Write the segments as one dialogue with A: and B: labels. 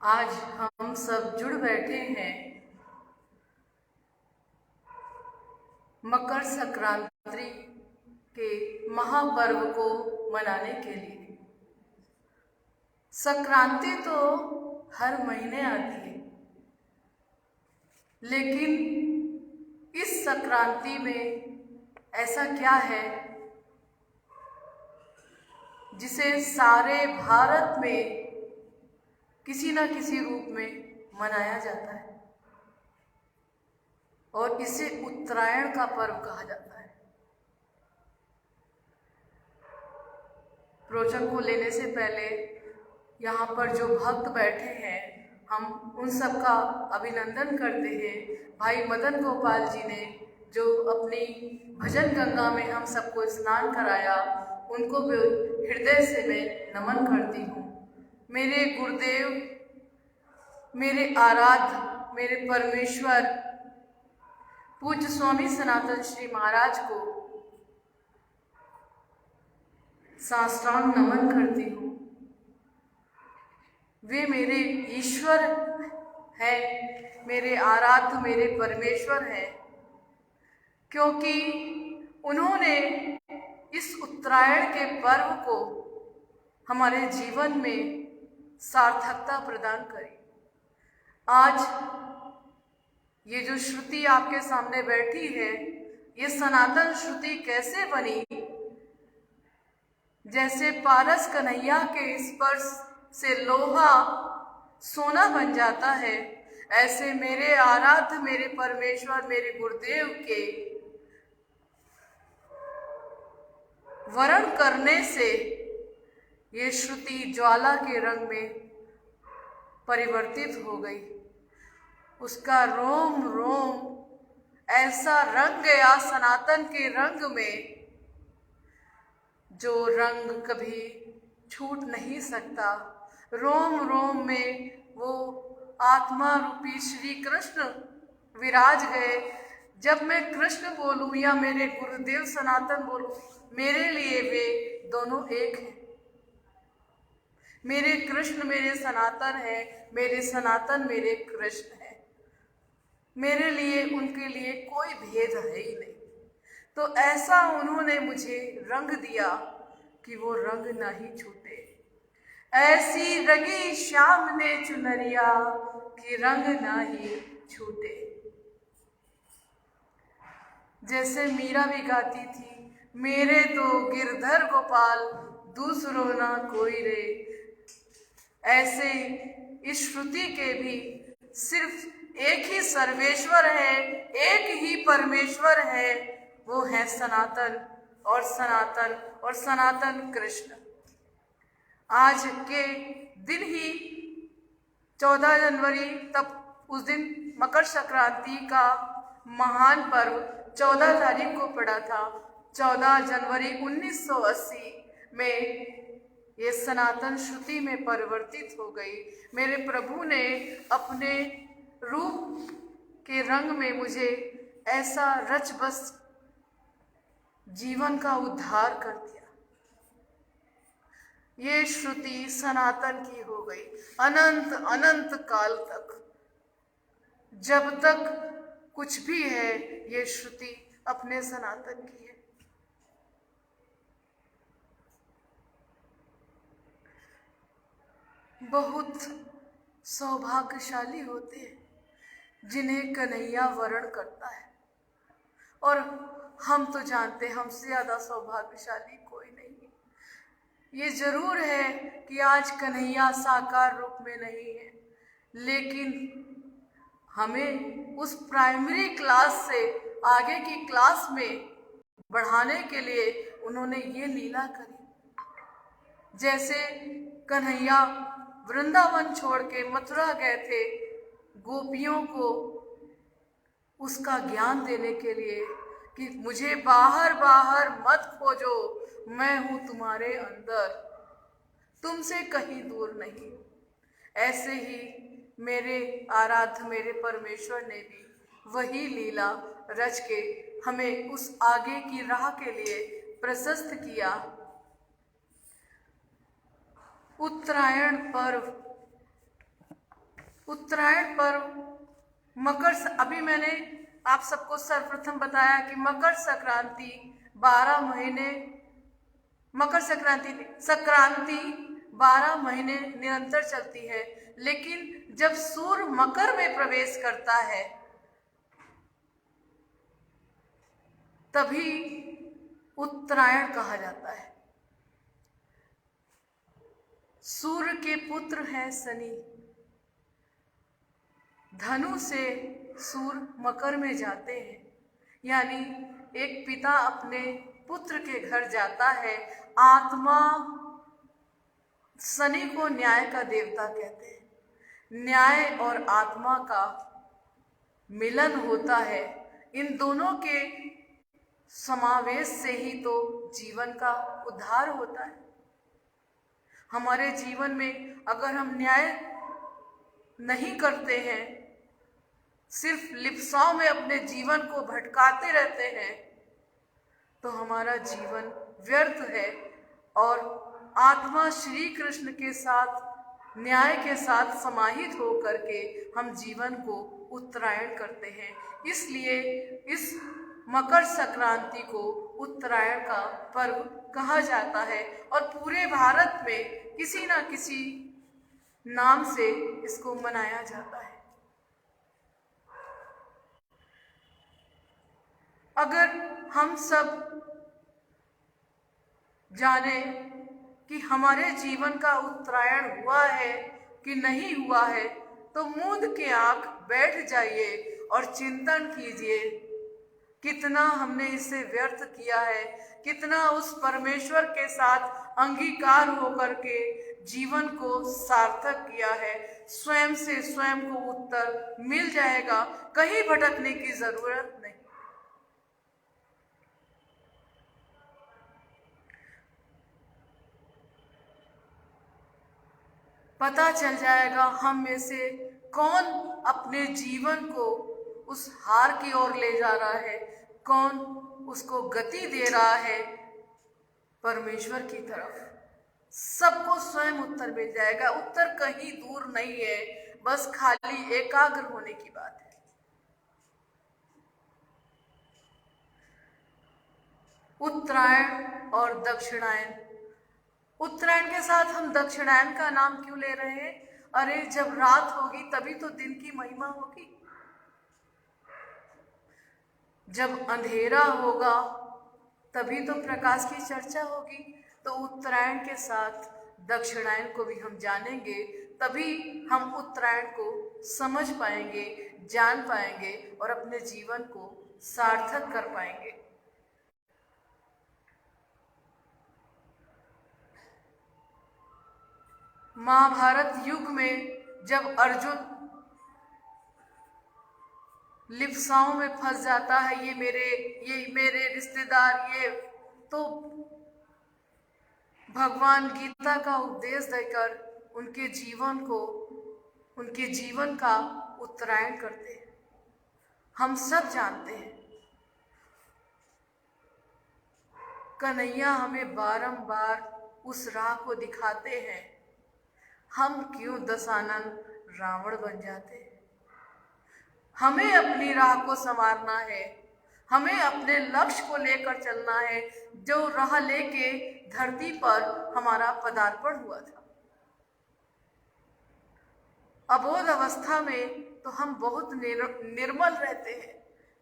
A: आज हम सब जुड़ बैठे हैं मकर संक्रांति के महापर्व को मनाने के लिए। संक्रांति तो हर महीने आती है, लेकिन इस संक्रांति में ऐसा क्या है जिसे सारे भारत में किसी न किसी रूप में मनाया जाता है और इसे उत्तरायण का पर्व कहा जाता है। प्रवचन को लेने से पहले यहाँ पर जो भक्त बैठे हैं, हम उन सब का अभिनंदन करते हैं। भाई मदन गोपाल जी ने जो अपनी भजन गंगा में हम सबको स्नान कराया, उनको भी हृदय से मैं नमन करती हूँ। मेरे गुरुदेव, मेरे आराध्य, मेरे परमेश्वर पूज्य स्वामी सनातन श्री महाराज को साष्टांग नमन करती हूँ। वे मेरे ईश्वर हैं, मेरे आराध्य, मेरे परमेश्वर हैं, क्योंकि उन्होंने इस उत्तरायण के पर्व को हमारे जीवन में सार्थकता प्रदान करी। आज ये जो श्रुति आपके सामने बैठी है, ये सनातन श्रुति कैसे बनी? जैसे पारस कन्हैया के स्पर्श से लोहा सोना बन जाता है, ऐसे मेरे आराध्य, मेरे परमेश्वर, मेरे गुरुदेव के वरण करने से ये श्रुति ज्वाला के रंग में परिवर्तित हो गई। उसका रोम रोम ऐसा रंग गया सनातन के रंग में, जो रंग कभी छूट नहीं सकता। रोम रोम में वो आत्मा रूपी श्री कृष्ण विराज गए। जब मैं कृष्ण बोलूं या मेरे गुरुदेव सनातन बोलूं, मेरे लिए वे दोनों एक हैं। मेरे कृष्ण मेरे सनातन है, मेरे सनातन मेरे कृष्ण है। मेरे लिए उनके लिए कोई भेद है ही नहीं। तो ऐसा उन्होंने मुझे रंग दिया कि वो रंग नहीं छूटे। ऐसी रंगी श्याम ने चुनरिया कि रंग नहीं छूटे। जैसे मीरा भी गाती थी, मेरे तो गिरधर गोपाल दूसरो ना कोई रे। ऐसे इस श्रुति के भी सिर्फ एक ही सर्वेश्वर है, एक ही परमेश्वर है, वो है सनातन और सनातन और सनातन कृष्ण। आज के दिन ही 14 जनवरी, तब उस दिन मकर संक्रांति का महान पर्व 14 तारीख को पड़ा था। 14 जनवरी 1980 में ये सनातन श्रुति में परिवर्तित हो गई। मेरे प्रभु ने अपने रूप के रंग में मुझे ऐसा रच बस जीवन का उद्धार कर दिया। ये श्रुति सनातन की हो गई अनंत अनंत काल तक। जब तक कुछ भी है, ये श्रुति अपने सनातन की है। बहुत सौभाग्यशाली होते हैं जिन्हें कन्हैया वरण करता है, और हम तो जानते हैं हमसे ज्यादा सौभाग्यशाली कोई नहीं है। ये जरूर है कि आज कन्हैया साकार रूप में नहीं है, लेकिन हमें उस प्राइमरी क्लास से आगे की क्लास में बढ़ाने के लिए उन्होंने ये लीला करी। जैसे कन्हैया वृंदावन छोड़ के मथुरा गए थे गोपियों को उसका ज्ञान देने के लिए कि मुझे बाहर बाहर मत खोजो, मैं हूं तुम्हारे अंदर, तुमसे कहीं दूर नहीं। ऐसे ही मेरे आराध्य, मेरे परमेश्वर ने भी वही लीला रच के हमें उस आगे की राह के लिए प्रशस्त किया। उत्तरायण पर्व उत्तरायण पर्व अभी मैंने आप सबको सर्वप्रथम बताया कि मकर संक्रांति 12 महीने संक्रांति 12 महीने निरंतर चलती है, लेकिन जब सूर्य मकर में प्रवेश करता है तभी उत्तरायण कहा जाता है। सूर्य के पुत्र हैं शनि, धनु से सूर्य मकर में जाते हैं, यानी एक पिता अपने पुत्र के घर जाता है। आत्मा शनि को न्याय का देवता कहते हैं। न्याय और आत्मा का मिलन होता है। इन दोनों के समावेश से ही तो जीवन का उद्धार होता है। हमारे जीवन में अगर हम न्याय नहीं करते हैं, सिर्फ लिप्साओं में अपने जीवन को भटकाते रहते हैं, तो हमारा जीवन व्यर्थ है और आत्मा श्री कृष्ण के साथ न्याय के साथ समाहित होकर के हम जीवन को उत्तरायण करते हैं। इसलिए इस मकर संक्रांति को उत्तरायण का पर्व कहा जाता है और पूरे भारत में किसी न किसी नाम से इसको मनाया जाता है। अगर हम सब जाने कि हमारे जीवन का उत्तरायण हुआ है कि नहीं हुआ है, तो मूंद के आंख बैठ जाइए और चिंतन कीजिए कितना हमने इसे व्यर्थ किया है, कितना उस परमेश्वर के साथ अंगीकार होकर के जीवन को सार्थक किया है। स्वयं से स्वयं को उत्तर मिल जाएगा, कहीं भटकने की जरूरत नहीं। पता चल जाएगा हम में से कौन अपने जीवन को उस हार की ओर ले जा रहा है, कौन उसको गति दे रहा है परमेश्वर की तरफ। सबको स्वयं उत्तर मिल जाएगा। उत्तर कहीं दूर नहीं है, बस खाली एकाग्र होने की बात है। उत्तरायण और दक्षिणायन। उत्तरायण के साथ हम दक्षिणायन का नाम क्यों ले रहे हैं? अरे जब रात होगी तभी तो दिन की महिमा होगी। जब अंधेरा होगा तभी तो प्रकाश की चर्चा होगी। तो उत्तरायण के साथ दक्षिणायन को भी हम जानेंगे, तभी हम उत्तरायण को समझ पाएंगे, जान पाएंगे और अपने जीवन को सार्थक कर पाएंगे। महाभारत युग में जब अर्जुन लिप्साओं में फंस जाता है, ये मेरे रिश्तेदार, ये तो भगवान गीता का उपदेश देकर उनके जीवन का उत्तरायण करते हैं। हम सब जानते हैं कन्हैया हमें बारंबार उस राह को दिखाते हैं। हम क्यों दशानन रावण बन जाते हैं? हमें अपनी राह को संवारना है, हमें अपने लक्ष्य को लेकर चलना है, जो राह लेके धरती पर हमारा पदार्पण हुआ था। अबोध अवस्था में तो हम बहुत निर्मल रहते हैं,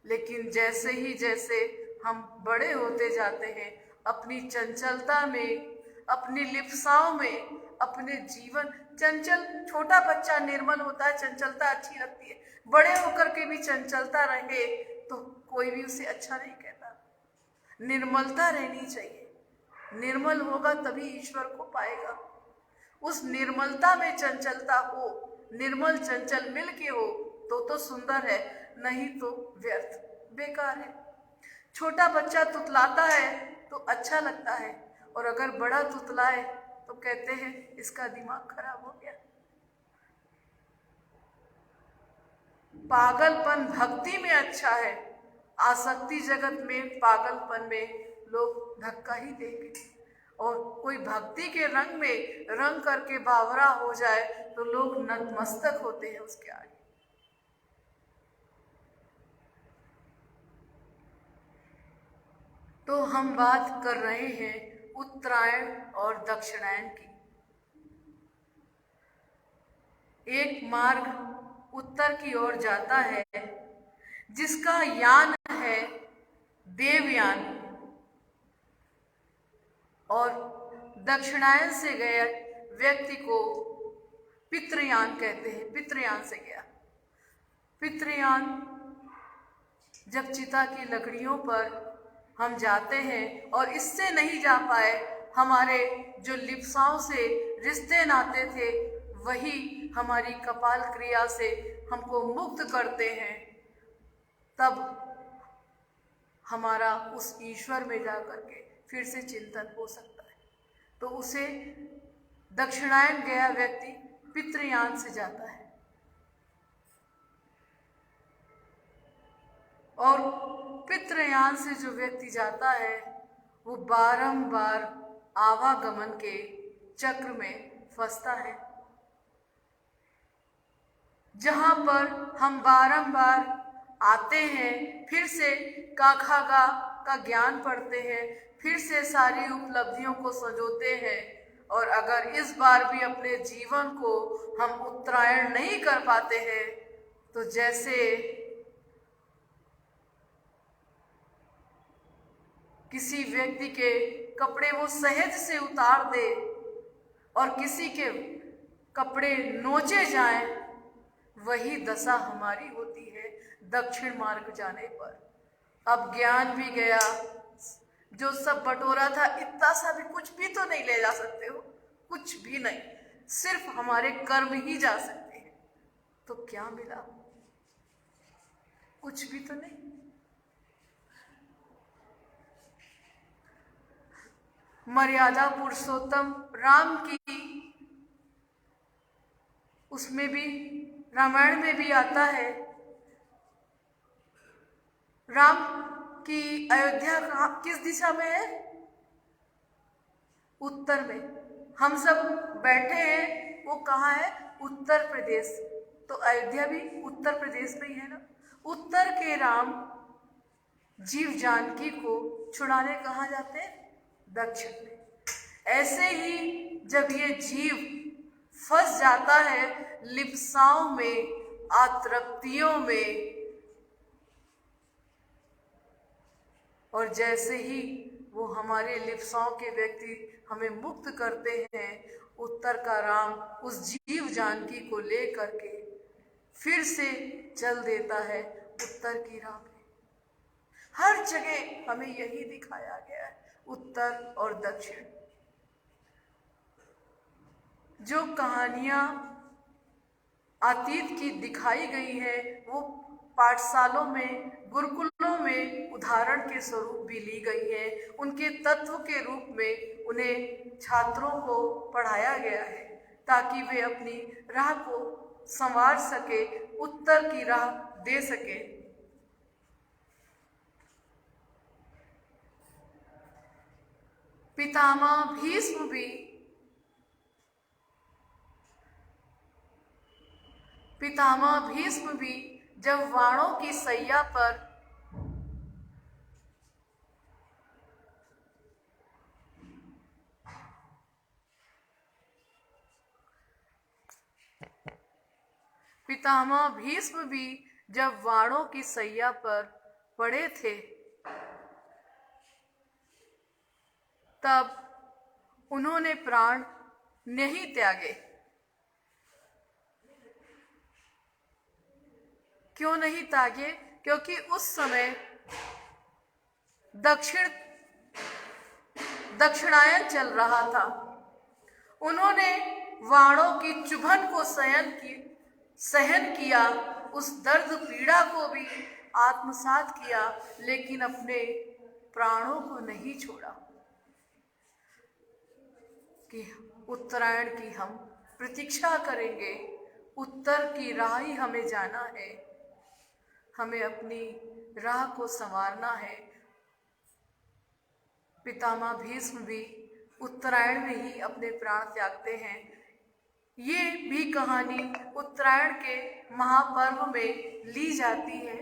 A: लेकिन जैसे हम बड़े होते जाते हैं, अपनी चंचलता में, अपनी लिप्साओं में, अपने जीवन चंचल, छोटा बच्चा निर्मल होता है, चंचलता अच्छी लगती है। बड़े होकर के भी चंचलता रहे तो कोई भी उसे अच्छा नहीं कहता। निर्मलता रहनी चाहिए। निर्मल होगा तभी ईश्वर को पाएगा। उस निर्मलता में चंचलता हो, निर्मल चंचल मिल के हो तो सुंदर है, नहीं तो व्यर्थ, बेकार है। छोटा बच्चा तुतलाता है तो अच्छा लगता है, और अगर बड़ा तुतलाए तो कहते हैं इसका दिमाग खराब हो गया। पागलपन भक्ति में अच्छा है, आसक्ति जगत में, पागलपन में लोग धक्का ही देंगे। और कोई भक्ति के रंग में रंग करके बावरा हो जाए तो लोग नतमस्तक होते हैं उसके आगे। तो हम बात कर रहे हैं उत्तरायण और दक्षिणायन की। एक मार्ग उत्तर की ओर जाता है जिसका यान है देवयान, और दक्षिणायन से गए व्यक्ति को पितृयान कहते हैं। पितृयान से गया। पितृयान जब चिता की लकड़ियों पर हम जाते हैं और इससे नहीं जा पाए, हमारे जो लिप्साओं से रिश्ते नाते थे वही हमारी कपाल क्रिया से हमको मुक्त करते हैं, तब हमारा उस ईश्वर में जा करके फिर से चिंतन हो सकता है। तो उसे दक्षिणायन गया व्यक्ति पितृयान से जाता है। और पितृयान से जो व्यक्ति जाता है वो बारंबार आवागमन के चक्र में फंसता है, जहां पर हम बारंबार आते हैं, फिर से काखा का ज्ञान पढ़ते हैं, फिर से सारी उपलब्धियों को संजोते हैं, और अगर इस बार भी अपने जीवन को हम उत्तरायण नहीं कर पाते हैं तो जैसे किसी व्यक्ति के कपड़े वो सहज से उतार दे और किसी के कपड़े नोचे जाएं, वही दशा हमारी होती है दक्षिण मार्ग जाने पर। अब ज्ञान भी गया, जो सब बटोरा था इतना सा भी कुछ भी तो नहीं ले जा सकते हो, कुछ भी नहीं, सिर्फ हमारे कर्म ही जा सकते हैं। तो क्या मिला? कुछ भी तो नहीं। मर्यादा पुरुषोत्तम राम की, उसमें भी रामायण में भी आता है, राम की अयोध्या किस दिशा में है? उत्तर में। हम सब बैठे हैं, वो कहाँ है? उत्तर प्रदेश। तो अयोध्या भी उत्तर प्रदेश में ही है ना। उत्तर के राम जीव जानकी को छुड़ाने कहाँ जाते हैं? दक्षिण में। ऐसे ही जब ये जीव फंस जाता है लिप्साओं में, आतृप्तियों में, और जैसे ही वो हमारे लिप्साओं के व्यक्ति हमें मुक्त करते हैं, उत्तर का राम उस जीव जानकी को ले करके फिर से चल देता है उत्तर की राह में। हर जगह हमें यही दिखाया गया है, उत्तर और दक्षिण। जो कहानियां अतीत की दिखाई गई है वो पाठशालों में, गुरुकुलों में उदाहरण के स्वरूप भी ली गई है। उनके तत्व के रूप में उन्हें छात्रों को पढ़ाया गया है ताकि वे अपनी राह को संवार सके, उत्तर की राह दे सके। पितामह भीष्म भी जब वाणों की सैया पर पड़े थे तब उन्होंने प्राण नहीं त्यागे। क्यों नहीं त्यागे? क्योंकि उस समय दक्षिणायन चल रहा था। उन्होंने वाणों की चुभन को सहन किया, उस दर्द पीड़ा को भी आत्मसात किया, लेकिन अपने प्राणों को नहीं छोड़ा कि उत्तरायण की हम प्रतीक्षा करेंगे, उत्तर की राह ही हमें जाना है, हमें अपनी राह को संवारना है। पितामह भीष्म भी उत्तरायण में ही अपने प्राण त्यागते हैं। ये भी कहानी उत्तरायण के महापर्व में ली जाती है।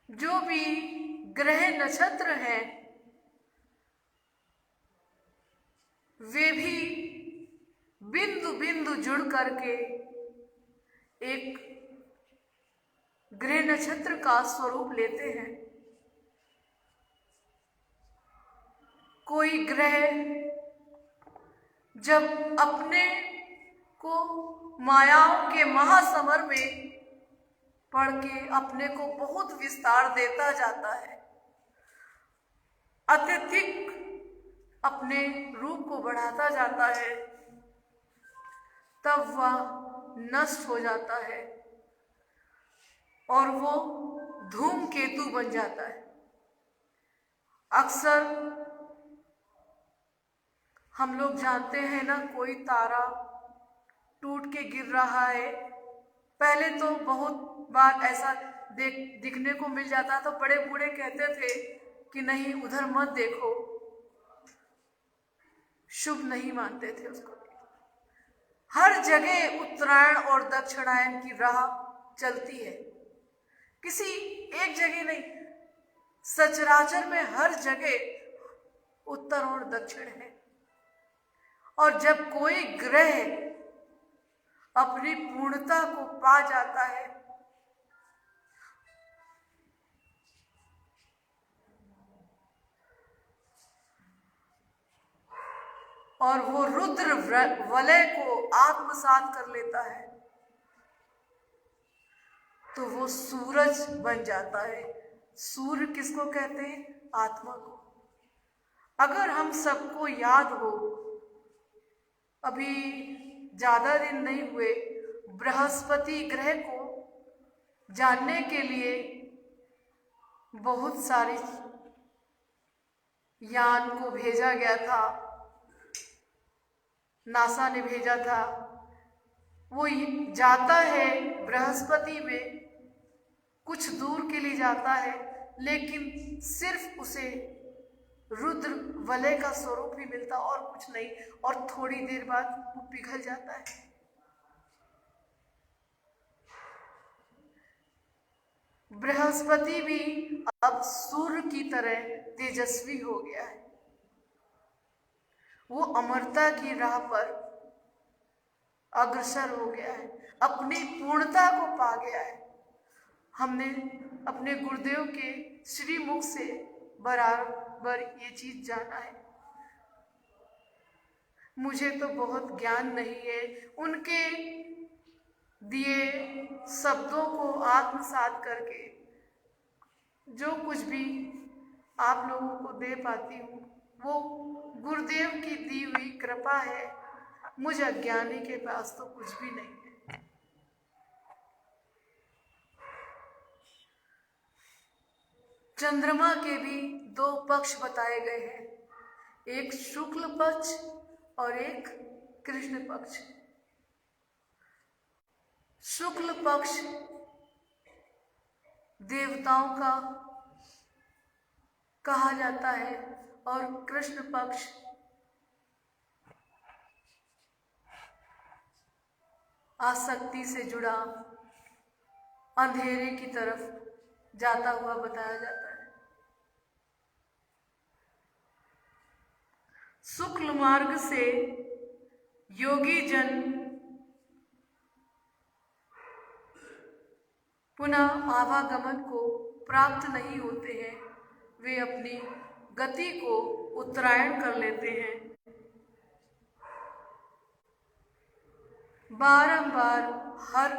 A: जो भी ग्रह नक्षत्र हैं वे भी बिंदु बिंदु जुड़ करके एक ग्रह नक्षत्र का स्वरूप लेते हैं। कोई ग्रह जब अपने को मायाओं के महासमर में पढ़ के अपने को बहुत विस्तार देता जाता है, अत्यधिक अपने रूप को बढ़ाता जाता है, तब वह नष्ट हो जाता है और वो धूमकेतु बन जाता है। अक्सर हम लोग जानते हैं ना, कोई तारा टूट के गिर रहा है, पहले तो बहुत बार ऐसा दिखने को मिल जाता, तो बड़े बूढ़े कहते थे कि नहीं उधर मत देखो, शुभ नहीं मानते थे उसको। हर जगह उत्तरायण और दक्षिणायन की राह चलती है, किसी एक जगह नहीं, सचराचर में हर जगह उत्तर और दक्षिण है। और जब कोई ग्रह अपनी पूर्णता को पा जाता है और वो रुद्र वलय को आत्मसात कर लेता है, तो वो सूरज बन जाता है। सूर्य किसको कहते हैं? आत्मा को। अगर हम सबको याद हो, अभी ज्यादा दिन नहीं हुए बृहस्पति ग्रह को जानने के लिए बहुत सारे यान को भेजा गया था, नासा ने भेजा था। वो जाता है बृहस्पति में, कुछ दूर के लिए जाता है, लेकिन सिर्फ उसे रुद्र वलय का स्वरूप ही मिलता और कुछ नहीं, और थोड़ी देर बाद वो पिघल जाता है। बृहस्पति भी अब सूर्य की तरह तेजस्वी हो गया है, वो अमरता की राह पर अग्रसर हो गया है, अपनी पूर्णता को पा गया है। हमने अपने गुरुदेव के श्रीमुख से बराबर ये चीज जाना है। मुझे तो बहुत ज्ञान नहीं है, उनके दिए शब्दों को आत्मसात करके जो कुछ भी आप लोगों को दे पाती हूँ वो गुरुदेव की दी हुई कृपा है। मुझ अज्ञानी के पास तो कुछ भी नहीं है। चंद्रमा के भी दो पक्ष बताए गए हैं, एक शुक्ल पक्ष और एक कृष्ण पक्ष। शुक्ल पक्ष देवताओं का कहा जाता है और कृष्ण पक्ष आसक्ति से जुड़ा अंधेरे की तरफ जाता हुआ बताया जाता है। शुक्ल मार्ग से योगी जन पुनः आवागमन को प्राप्त नहीं होते हैं, वे अपनी गति को उत्तरायण कर लेते हैं। बारंबार हर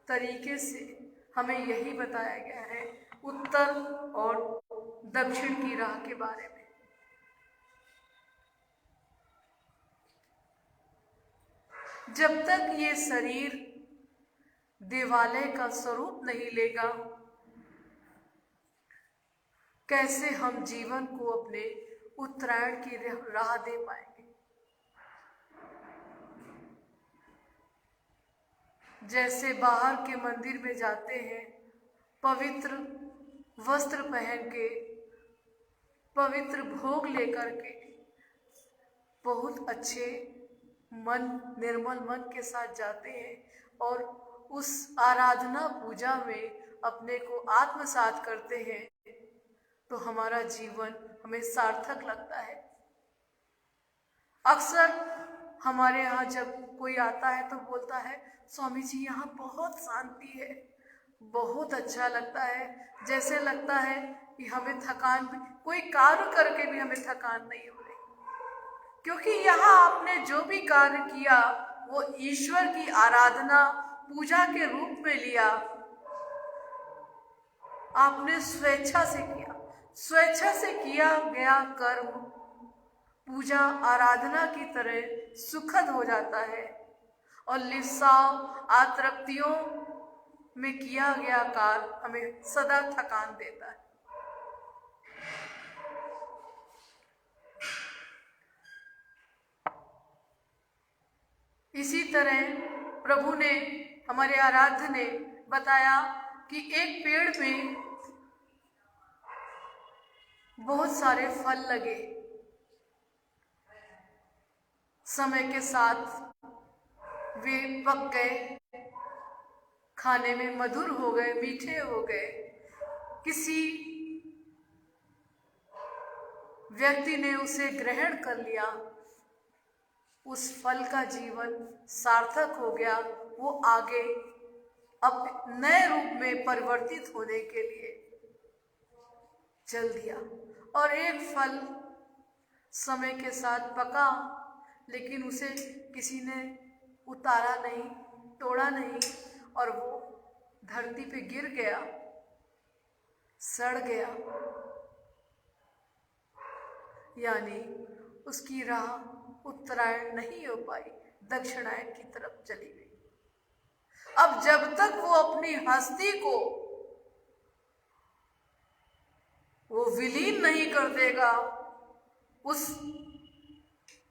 A: तरीके से हमें यही बताया गया है उत्तर और दक्षिण की राह के बारे में। जब तक ये शरीर देवालय का स्वरूप नहीं लेगा, कैसे हम जीवन को अपने उत्तरायण की राह दे पाएंगे। जैसे बाहर के मंदिर में जाते हैं, पवित्र वस्त्र पहन के पवित्र भोग लेकर के बहुत अच्छे निर्मल मन के साथ जाते हैं और उस आराधना पूजा में अपने को आत्मसात करते हैं, तो हमारा जीवन हमें सार्थक लगता है। अक्सर हमारे यहाँ जब कोई आता है तो बोलता है, स्वामी जी यहाँ बहुत शांति है, बहुत अच्छा लगता है, जैसे लगता है कि हमें थकान भी, कोई कार्य करके भी हमें थकान नहीं हो रही, क्योंकि यहाँ आपने जो भी कार्य किया वो ईश्वर की आराधना पूजा के रूप में लिया। आपने स्वेच्छा से किया, स्वेच्छा से किया गया कर्म पूजा आराधना की तरह सुखद हो जाता है और लिप्साव आतृप्तियों में किया गया कार्य हमें सदा थकान देता है। इसी तरह प्रभु ने, हमारे आराध्य ने बताया कि एक पेड़ में बहुत सारे फल लगे, समय के साथ वे पक गए, खाने में मधुर हो गए, मीठे हो गए। किसी व्यक्ति ने उसे ग्रहण कर लिया, उस फल का जीवन सार्थक हो गया, वो आगे अब नए रूप में परिवर्तित होने के लिए चल दिया। और एक फल समय के साथ पका, लेकिन उसे किसी ने उतारा नहीं, तोड़ा नहीं, और वो धरती पे गिर गया, सड़ गया, यानी उसकी राह उत्तरायण नहीं हो पाई, दक्षिणायन की तरफ चली गई। अब जब तक वो अपनी हस्ती को वो विलीन नहीं कर देगा, उस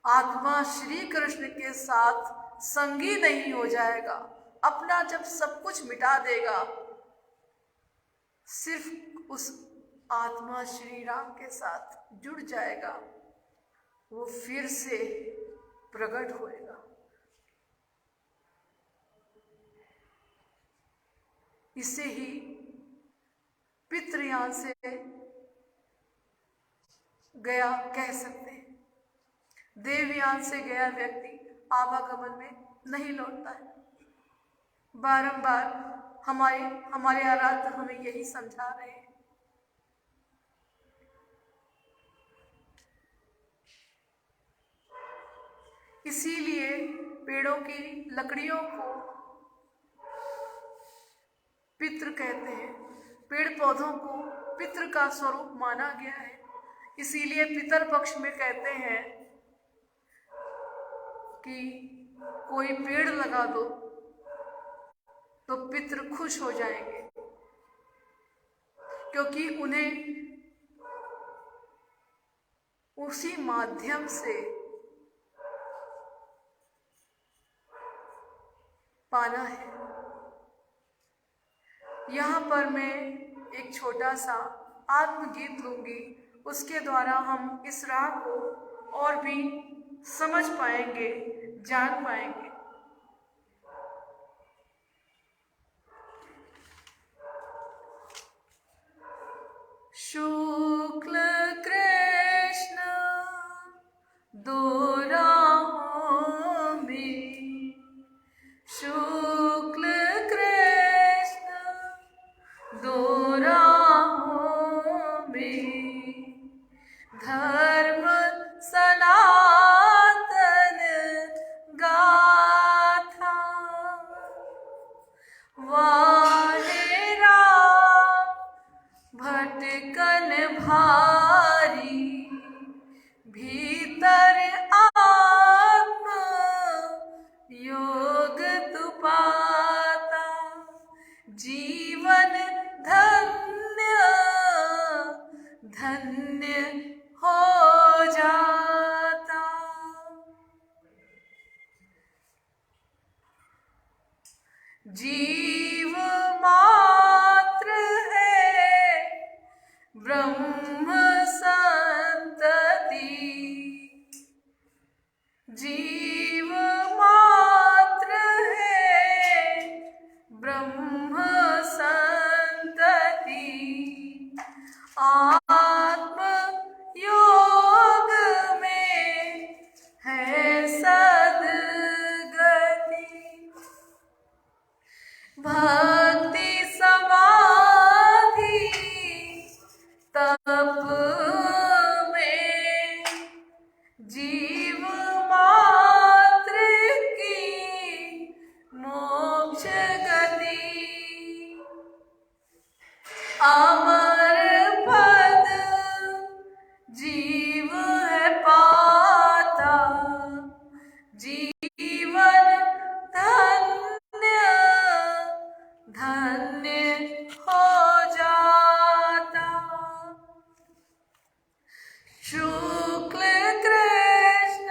A: आत्मा श्री कृष्ण के साथ संगी नहीं हो जाएगा, अपना जब सब कुछ मिटा देगा, सिर्फ उस आत्मा श्री राम के साथ जुड़ जाएगा, वो फिर से प्रकट होएगा। इसे ही पितृयान से गया कह सकते हैं। देवयान से गया व्यक्ति आवागमन में नहीं लौटता है। बारंबार हमारे आराध्य हमें यही समझा रहे हैं। इसीलिए पेड़ों की लकड़ियों को पितृ कहते हैं, पेड़ पौधों को पितृ का स्वरूप माना गया है। इसीलिए पितर पक्ष में कहते हैं कि कोई पेड़ लगा दो तो पितृ खुश हो जाएंगे, क्योंकि उन्हें उसी माध्यम से पाना है। यहाँ पर मैं एक छोटा सा आत्मगीत लूंगी, उसके द्वारा हम इस राह को और भी समझ पाएंगे, जान पाएंगे। शुक्ल कृष्ण दो राहों में, शुक्ल कृष्ण दो राहों में, धर्म सनातन गाथा, वाहे राम भटकन भारी, भीतर आत्म योग तु पाता, जीवन धन्य धन्य हो जाता। जीव मात्र है ब्रह्म सा जीव मात्र है ब्रह्म संतति, आत्म योग में है सद्गति। भक्ति समाधि तप में जीव मात्र की मोक्ष गति। अमर पद जीव है पाता, जीवन धन्य धन्य हो जाता। शुक्ल कृष्ण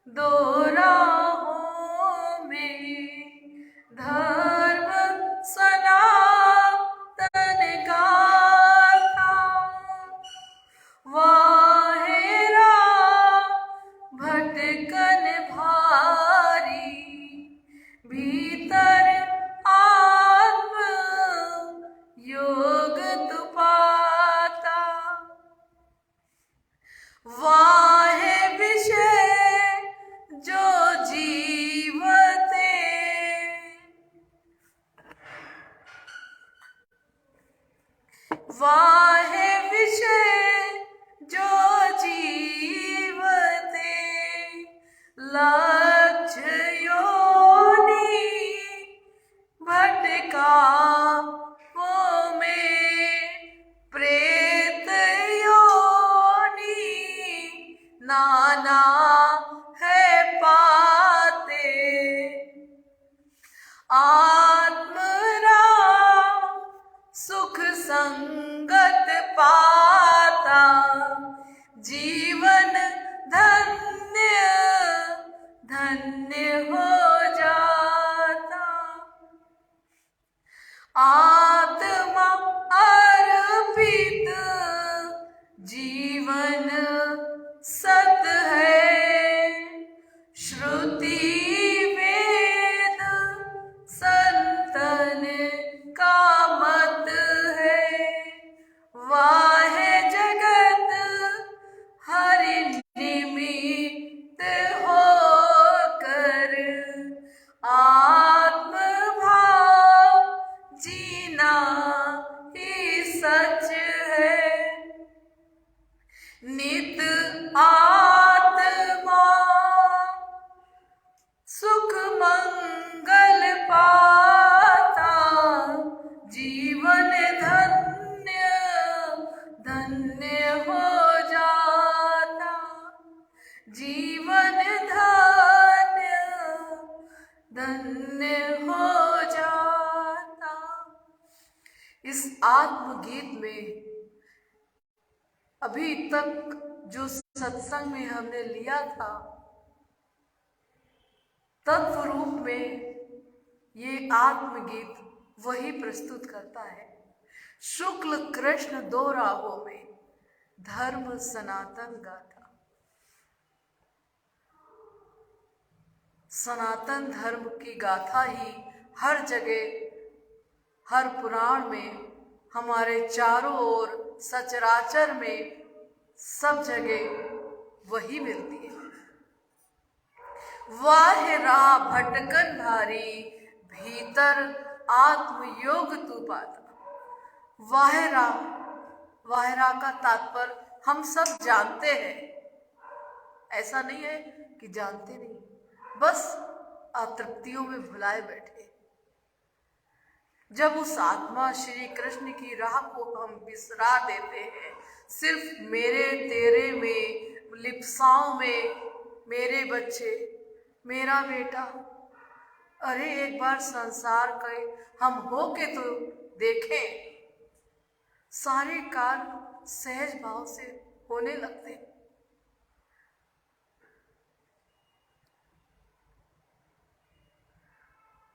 A: दो राहों में धर्म सनातन गाथा। वाहे राम भटकन भारी, भीतर आत्म योग तु पाता। वाहे विषय जो जीवते, वाहे विषय जो जीवते, लक्ष्य योनि भटका वो में, प्रेत योनि नाना है पाते। आत्म राम सुख संगत पाता, जीवन धन्य धन्य हो जाता। आत्मा अर्पित जीवन सत है, श्रुति वेद संतन का मत है। वाहे जगत हरि निमित्त होकर, आत्म भाव जीना ही सच है। नित आत्मा सुख मंगल पाता, जीवन धन्य धन्य हो जाता। जीवन धन्य धन्य हो जाता। इस आत्मगीत में अभी तक जो सत्संग में हमने लिया था, तत्व रूप में ये आत्मगीत वही प्रस्तुत करता है। शुक्ल कृष्ण दो राहों में धर्म सनातन गाथा। सनातन धर्म की गाथा ही हर जगह, हर पुराण में, हमारे चारों ओर सचराचर में सब जगह वही मिलती है। वाहे राह भटकन भारी, भीतर आत्मयोग तू पाता। वाहे राह का तात्पर्य हम सब जानते हैं। ऐसा नहीं है कि जानते नहीं, बस अतृप्तियों में भुलाए बैठे। जब उस आत्मा श्री कृष्ण की राह को हम बिसरा देते हैं, सिर्फ मेरे तेरे में, लिप्साओं में, मेरे बच्चे, मेरा बेटा, अरे एक बार संसार के हम हो के तो देखें। सारे कार्य सहज भाव से होने लगते हैं।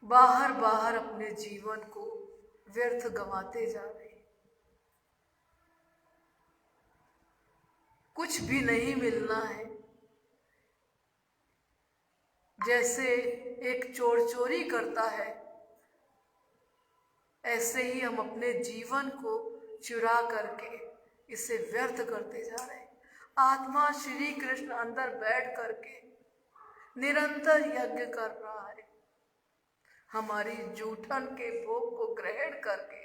A: बाहर बाहर अपने जीवन को व्यर्थ गंवाते जा रहे हैं। कुछ भी नहीं मिलना है, जैसे एक चोर चोरी करता है, ऐसे ही हम अपने जीवन को चुरा करके इसे व्यर्थ करते जा रहे हैं। आत्मा श्री कृष्ण अंदर बैठ करके निरंतर यज्ञ कर रहा है, हमारी जूठन के भोग को ग्रहण करके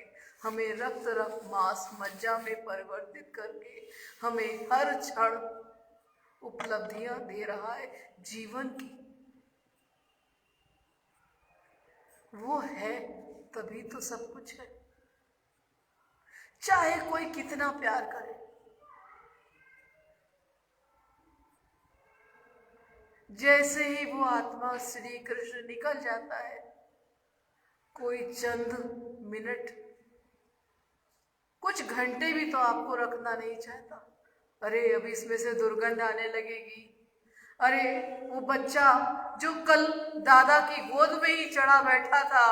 A: हमें रक्त रक्त मांस मज्जा में परिवर्तित करके हमें हर क्षण उपलब्धियां दे रहा है जीवन की। वो है तभी तो सब कुछ है, चाहे कोई कितना प्यार करे। जैसे ही वो आत्मा श्री कृष्ण निकल जाता है, कोई चंद मिनट, कुछ घंटे भी तो आपको रखना नहीं चाहता। अरे अभी इसमें से दुर्गंध आने लगेगी, अरे वो बच्चा जो कल दादा की गोद में ही चढ़ा बैठा था,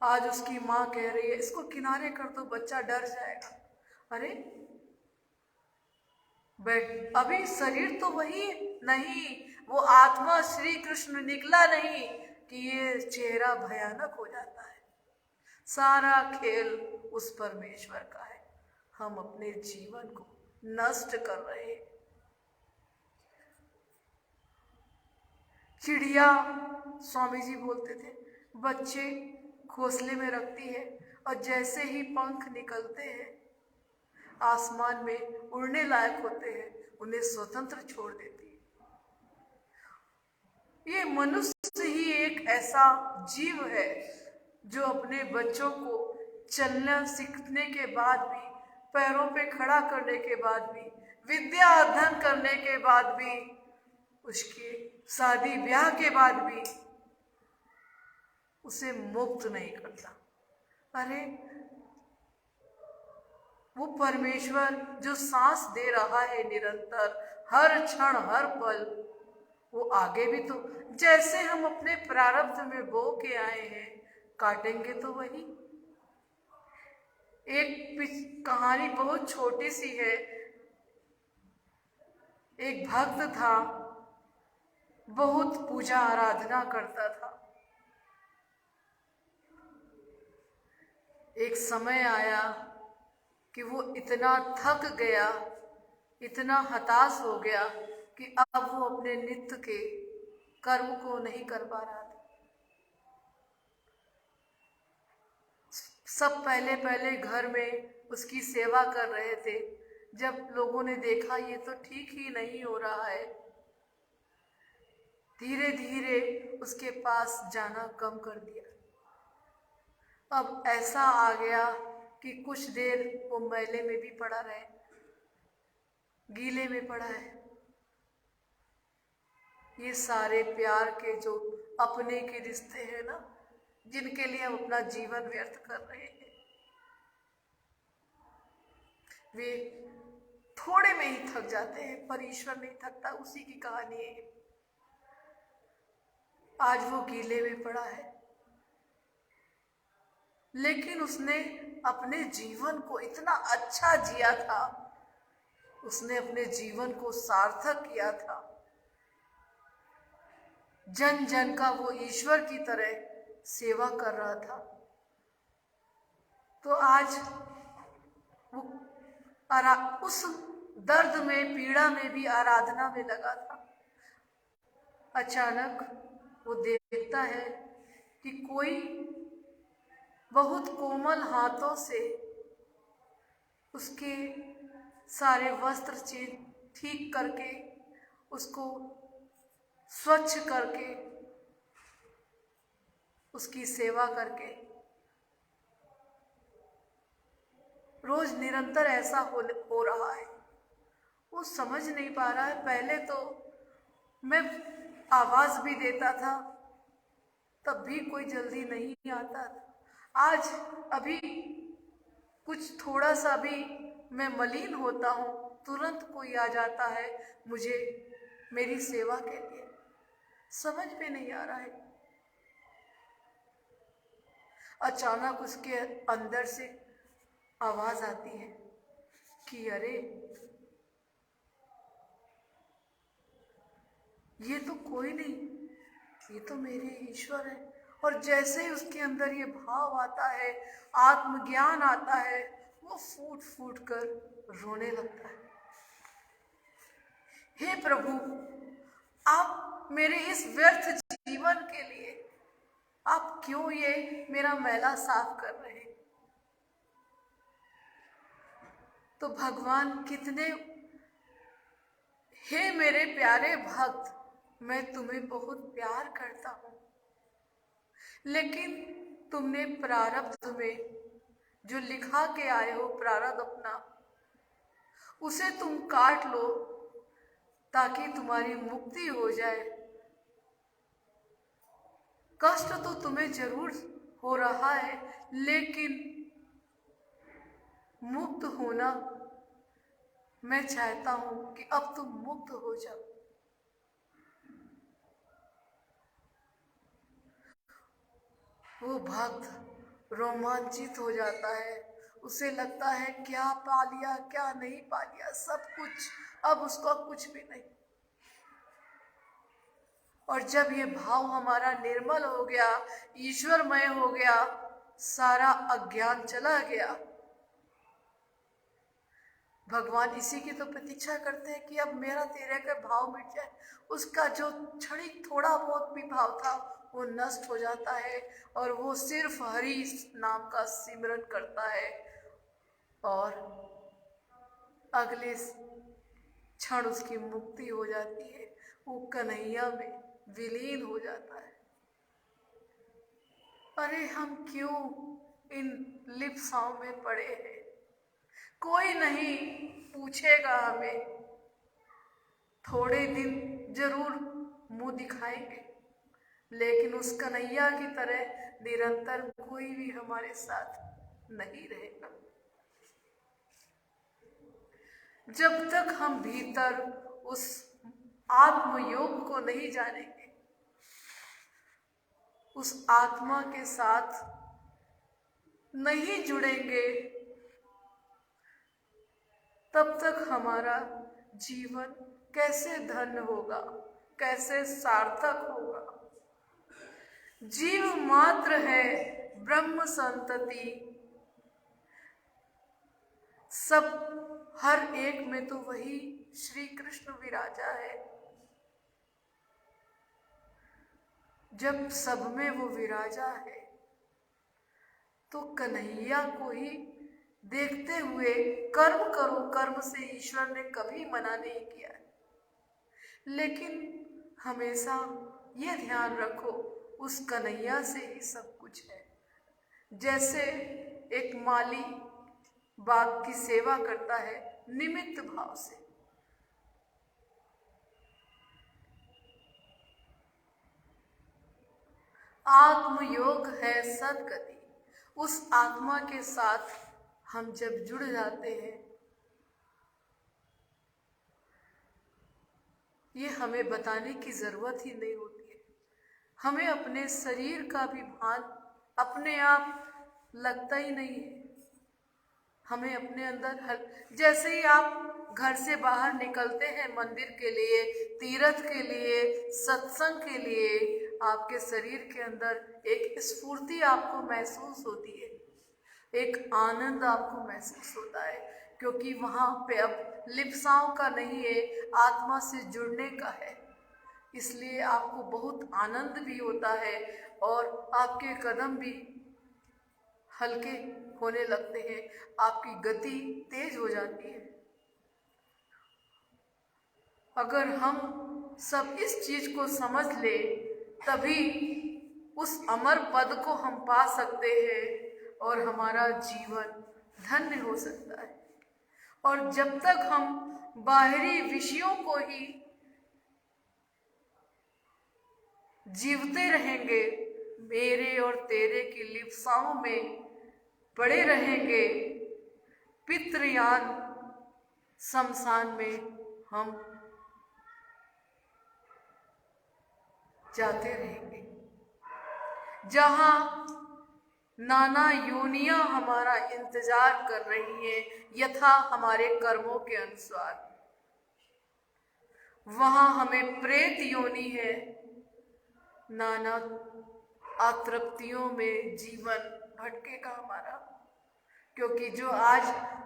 A: आज उसकी माँ कह रही है इसको किनारे कर दो, बच्चा डर जाएगा। अरे बैठ, अभी शरीर तो वही नहीं, वो आत्मा श्री कृष्ण निकला नहीं कि ये चेहरा भयानक हो जाता है। सारा खेल उस परमेश्वर का है, हम अपने जीवन को नष्ट कर रहे हैं। चिड़िया, स्वामी जी बोलते थे, बच्चे घोंसले में रखती है और जैसे ही पंख निकलते हैं, आसमान में उड़ने लायक होते हैं, उन्हें स्वतंत्र छोड़ देती है। ये मनुष्य ही एक ऐसा जीव है जो अपने बच्चों को चलना सीखने के बाद भी, पैरों पे खड़ा करने के बाद भी, विद्या अध्ययन करने के बाद भी, उसके शादी ब्याह के बाद भी उसे मुक्त नहीं करता। अरे वो परमेश्वर जो सांस दे रहा है निरंतर, हर क्षण हर पल, वो आगे भी तो जैसे हम अपने प्रारब्ध में बो के आए हैं, काटेंगे तो वही। एक कहानी बहुत छोटी सी है। एक भक्त था, बहुत पूजा आराधना करता था। एक समय आया कि वो इतना थक गया, इतना हताश हो गया कि अब वो अपने नित्य के कर्म को नहीं कर पा रहा था। सब पहले पहले घर में उसकी सेवा कर रहे थे। जब लोगों ने देखा ये तो ठीक ही नहीं हो रहा है, धीरे धीरे उसके पास जाना कम कर दिया। अब ऐसा आ गया कि कुछ देर वो मैले में भी पड़ा रहे, गीले में पड़ा है। ये सारे प्यार के जो अपने के रिश्ते हैं ना, जिनके लिए हम अपना जीवन व्यर्थ कर रहे हैं, वे थोड़े में ही थक जाते हैं, पर ईश्वर नहीं थकता। उसी की कहानी है। आज वो गीले में पड़ा है, लेकिन उसने अपने जीवन को इतना अच्छा जिया था, उसने अपने जीवन को सार्थक किया था। जन जन का वो ईश्वर की तरह सेवा कर रहा था। तो आज वो उस दर्द में, पीड़ा में भी आराधना में लगा था। अचानक वो देखता है कि कोई बहुत कोमल हाथों से उसके सारे वस्त्र ठीक करके, उसको स्वच्छ करके, उसकी सेवा करके, रोज निरंतर ऐसा हो रहा है। वो समझ नहीं पा रहा है। पहले तो मैं आवाज भी देता था, तब भी कोई जल्दी नहीं आता था। आज अभी कुछ थोड़ा सा भी मैं मलिन होता हूँ, तुरंत कोई आ जाता है मुझे मेरी सेवा के लिए। समझ में नहीं आ रहा है। अचानक उसके अंदर से आवाज आती है कि अरे ये तो कोई नहीं, ये तो मेरे ईश्वर है। और जैसे ही उसके अंदर ये भाव आता है, आत्मज्ञान आता है, वो फूट फूट कर रोने लगता है। हे प्रभु, आप मेरे इस व्यर्थ जीवन के लिए आप क्यों ये मेरा मैला साफ कर रहे हैं? तो भगवान कितने, हे मेरे प्यारे भक्त, मैं तुम्हें बहुत प्यार करता हूं, लेकिन तुमने प्रारब्ध में जो लिखा के आए हो प्रारब्ध अपना, उसे तुम काट लो ताकि तुम्हारी मुक्ति हो जाए। कष्ट तो तुम्हें जरूर हो रहा है, लेकिन मुक्त होना मैं चाहता हूं कि अब तुम मुक्त हो जाओ। वो भक्त रोमांचित हो जाता है, उसे लगता है क्या पा लिया क्या नहीं पा लिया, सब कुछ, अब उसका कुछ भी नहीं। और जब ये भाव हमारा निर्मल हो गया, ईश्वरमय हो गया, सारा अज्ञान चला गया, भगवान इसी की तो प्रतीक्षा करते हैं कि अब मेरा तेरे का भाव मिट जाए। उसका जो क्षणिक थोड़ा बहुत भी भाव था वो नष्ट हो जाता है और वो सिर्फ हरि नाम का सिमरन करता है और अगले क्षण उसकी मुक्ति हो जाती है, वो कन्हैया में विलीन हो जाता है। अरे हम क्यों इन लिप्साओं में पड़े हैं? कोई नहीं पूछेगा हमें, थोड़े दिन जरूर मुंह दिखाएंगे, लेकिन उस कन्हैया की तरह निरंतर कोई भी हमारे साथ नहीं रहेगा। जब तक हम भीतर उस आत्मयोग को नहीं जानेंगे, उस आत्मा के साथ नहीं जुड़ेंगे, तब तक हमारा जीवन कैसे धन्य होगा, कैसे सार्थक होगा। जीव मात्र है ब्रह्म संतति, सब हर एक में तो वही श्री कृष्ण विराजा है। जब सब में वो विराजा है तो कन्हैया को ही देखते हुए कर्म करो, कर्म से ईश्वर ने कभी मना नहीं किया है। लेकिन हमेशा ये ध्यान रखो, उस कन्हैया से ही सब कुछ है। जैसे एक माली बाग की सेवा करता है निमित्त भाव से, आत्मयोग है सदगति। उस आत्मा के साथ हम जब जुड़ जाते हैं, ये हमें बताने की जरूरत ही नहीं होती है। हमें अपने शरीर का भी भान अपने आप लगता ही नहीं है। हमें अपने अंदर जैसे ही आप घर से बाहर निकलते हैं मंदिर के लिए, तीर्थ के लिए, सत्संग के लिए, आपके शरीर के अंदर एक स्फूर्ति आपको महसूस होती है, एक आनंद आपको महसूस होता है, क्योंकि वहाँ पे अब लिप्साओं का नहीं है, आत्मा से जुड़ने का है। इसलिए आपको बहुत आनंद भी होता है और आपके कदम भी हल्के होने लगते हैं, आपकी गति तेज हो जाती है। अगर हम सब इस चीज को समझ ले, तभी उस अमर पद को हम पा सकते हैं और हमारा जीवन धन्य हो सकता है। और जब तक हम बाहरी विषयों को ही जीवते रहेंगे, मेरे और तेरे की लिप्साओं में पड़े रहेंगे, पितृयान शमशान में हम जाते रहेंगे, जहां नाना योनियां हमारा इंतजार कर रही हैं यथा हमारे कर्मों के अनुसार। वहां हमें प्रेत योनि है, नाना आतृप्तियों में जीवन भटकेगा हमारा। क्योंकि जो आज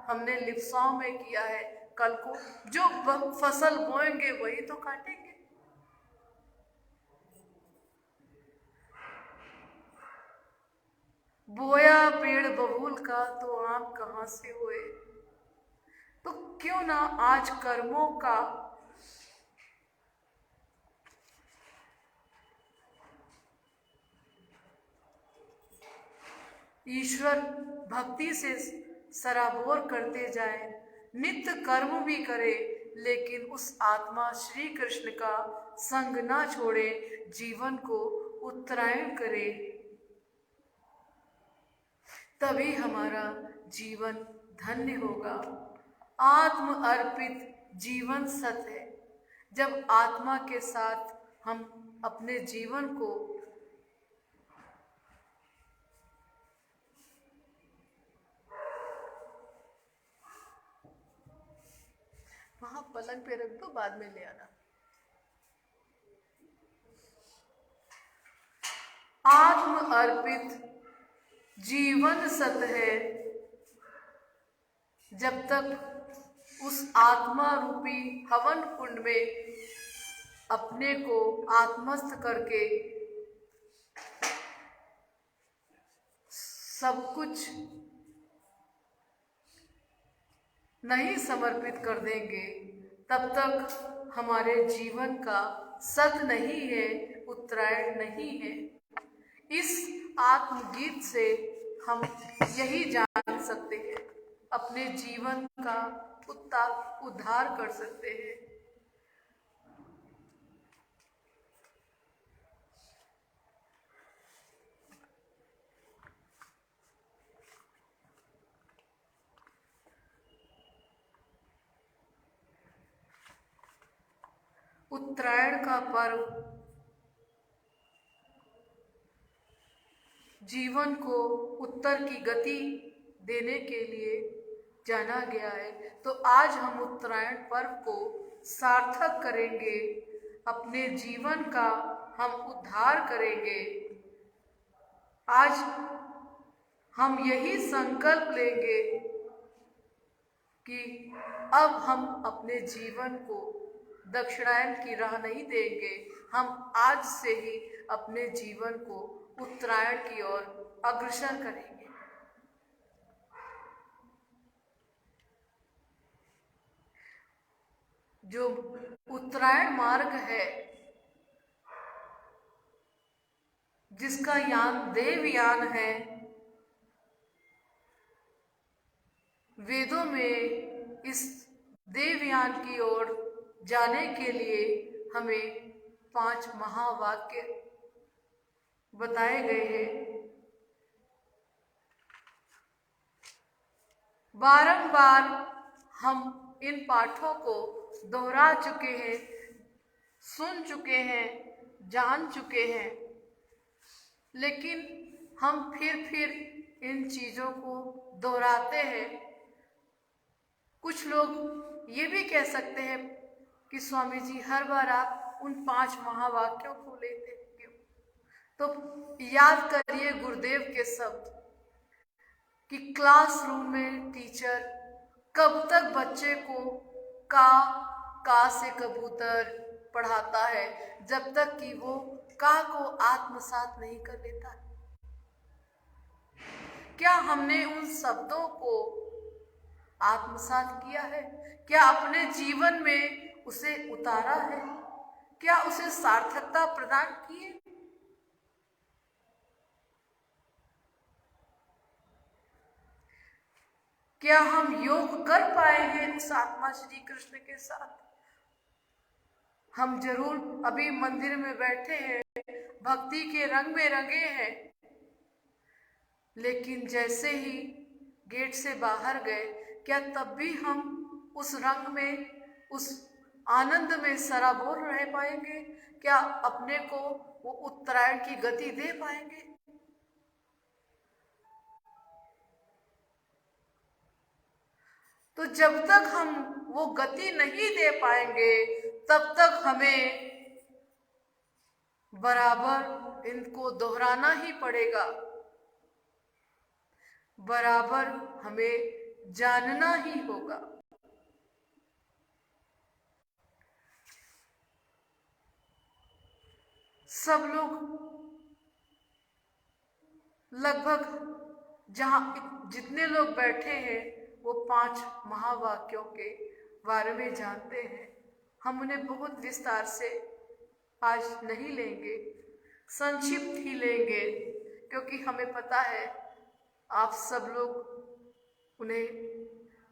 A: हमने लिप्साओं में किया है, कल को जो फसल बोएंगे वही तो काटेंगे। बोया पेड़ बबूल का तो आम कहां से हुए। तो क्यों ना आज कर्मों का ईश्वर भक्ति से सराबोर करते जाए, नित्य कर्म भी करे, लेकिन उस आत्मा श्री कृष्ण का संग ना छोड़े, जीवन को उत्तरायण करे। तभी हमारा जीवन धन्य होगा। आत्म अर्पित जीवन सत है। जब आत्मा के साथ हम अपने जीवन को वहां पलंग पे रख दो, बाद में ले आना। आत्म अर्पित जीवन सत है। जब तक उस आत्मा रूपी हवन कुंड में अपने को आत्मस्थ करके सब कुछ नहीं समर्पित कर देंगे, तब तक हमारे जीवन का सत नहीं है, उत्तरायण नहीं है। इस आत्मगीत से हम यही जान सकते हैं, अपने जीवन का उद्धार कर सकते हैं। उत्तरायण का पर्व जीवन को उत्तर की गति देने के लिए जाना गया है। तो आज हम उत्तरायण पर्व को सार्थक करेंगे, अपने जीवन का हम उद्धार करेंगे। आज हम यही संकल्प लेंगे कि अब हम अपने जीवन को दक्षिणायन की राह नहीं देंगे। हम आज से ही अपने जीवन को उत्तरायण की ओर अग्रसर करेंगे। जो उत्तरायण मार्ग है, जिसका यान देवयान है, वेदों में इस देवयान की ओर जाने के लिए हमें 5 महावाक्य बताए गए हैं। बारंबार हम इन पाठों को दोहरा चुके हैं, सुन चुके हैं, जान चुके हैं, लेकिन हम फिर इन चीज़ों को दोहराते हैं। कुछ लोग ये भी कह सकते हैं कि स्वामी जी हर बार आप उन 5 महावाक्यों को लेते क्यों? तो याद करिए गुरुदेव के शब्द कि क्लासरूम में टीचर कब तक बच्चे को का से कबूतर पढ़ाता है, जब तक कि वो का को आत्मसात नहीं कर लेता। क्या हमने उन शब्दों को आत्मसात किया है? क्या अपने जीवन में उसे उतारा है? क्या उसे सार्थकता प्रदान की है? क्या हम योग कर पाए हैं उस आत्मा श्री कृष्ण के साथ? हम जरूर अभी मंदिर में बैठे हैं, भक्ति के रंग में रंगे हैं, लेकिन जैसे ही गेट से बाहर गए, क्या तब भी हम उस रंग में, उस आनंद में सराबोर रह पाएंगे? क्या अपने को वो उत्तरायण की गति दे पाएंगे? तो जब तक हम वो गति नहीं दे पाएंगे, तब तक हमें बराबर इनको दोहराना ही पड़ेगा, बराबर हमें जानना ही होगा। सब लोग लगभग जितने लोग बैठे हैं वो 5 महावाक्यों के बारे में जानते हैं। हम उन्हें बहुत विस्तार से आज नहीं लेंगे, संक्षिप्त ही लेंगे, क्योंकि हमें पता है आप सब लोग उन्हें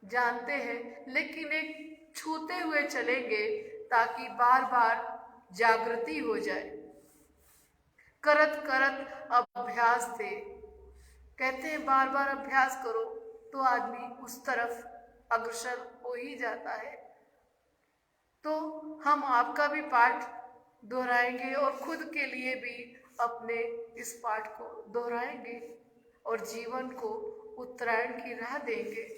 A: जानते हैं, लेकिन एक छूते हुए चलेंगे ताकि बार बार जागृति हो जाए। करत करत अभ्यास थे, कहते हैं बार बार अभ्यास करो तो आदमी उस तरफ अग्रसर हो ही जाता है। तो हम आपका भी पाठ दोहराएंगे और खुद के लिए भी अपने इस पाठ को दोहराएंगे और जीवन को उत्तरायण की राह देंगे।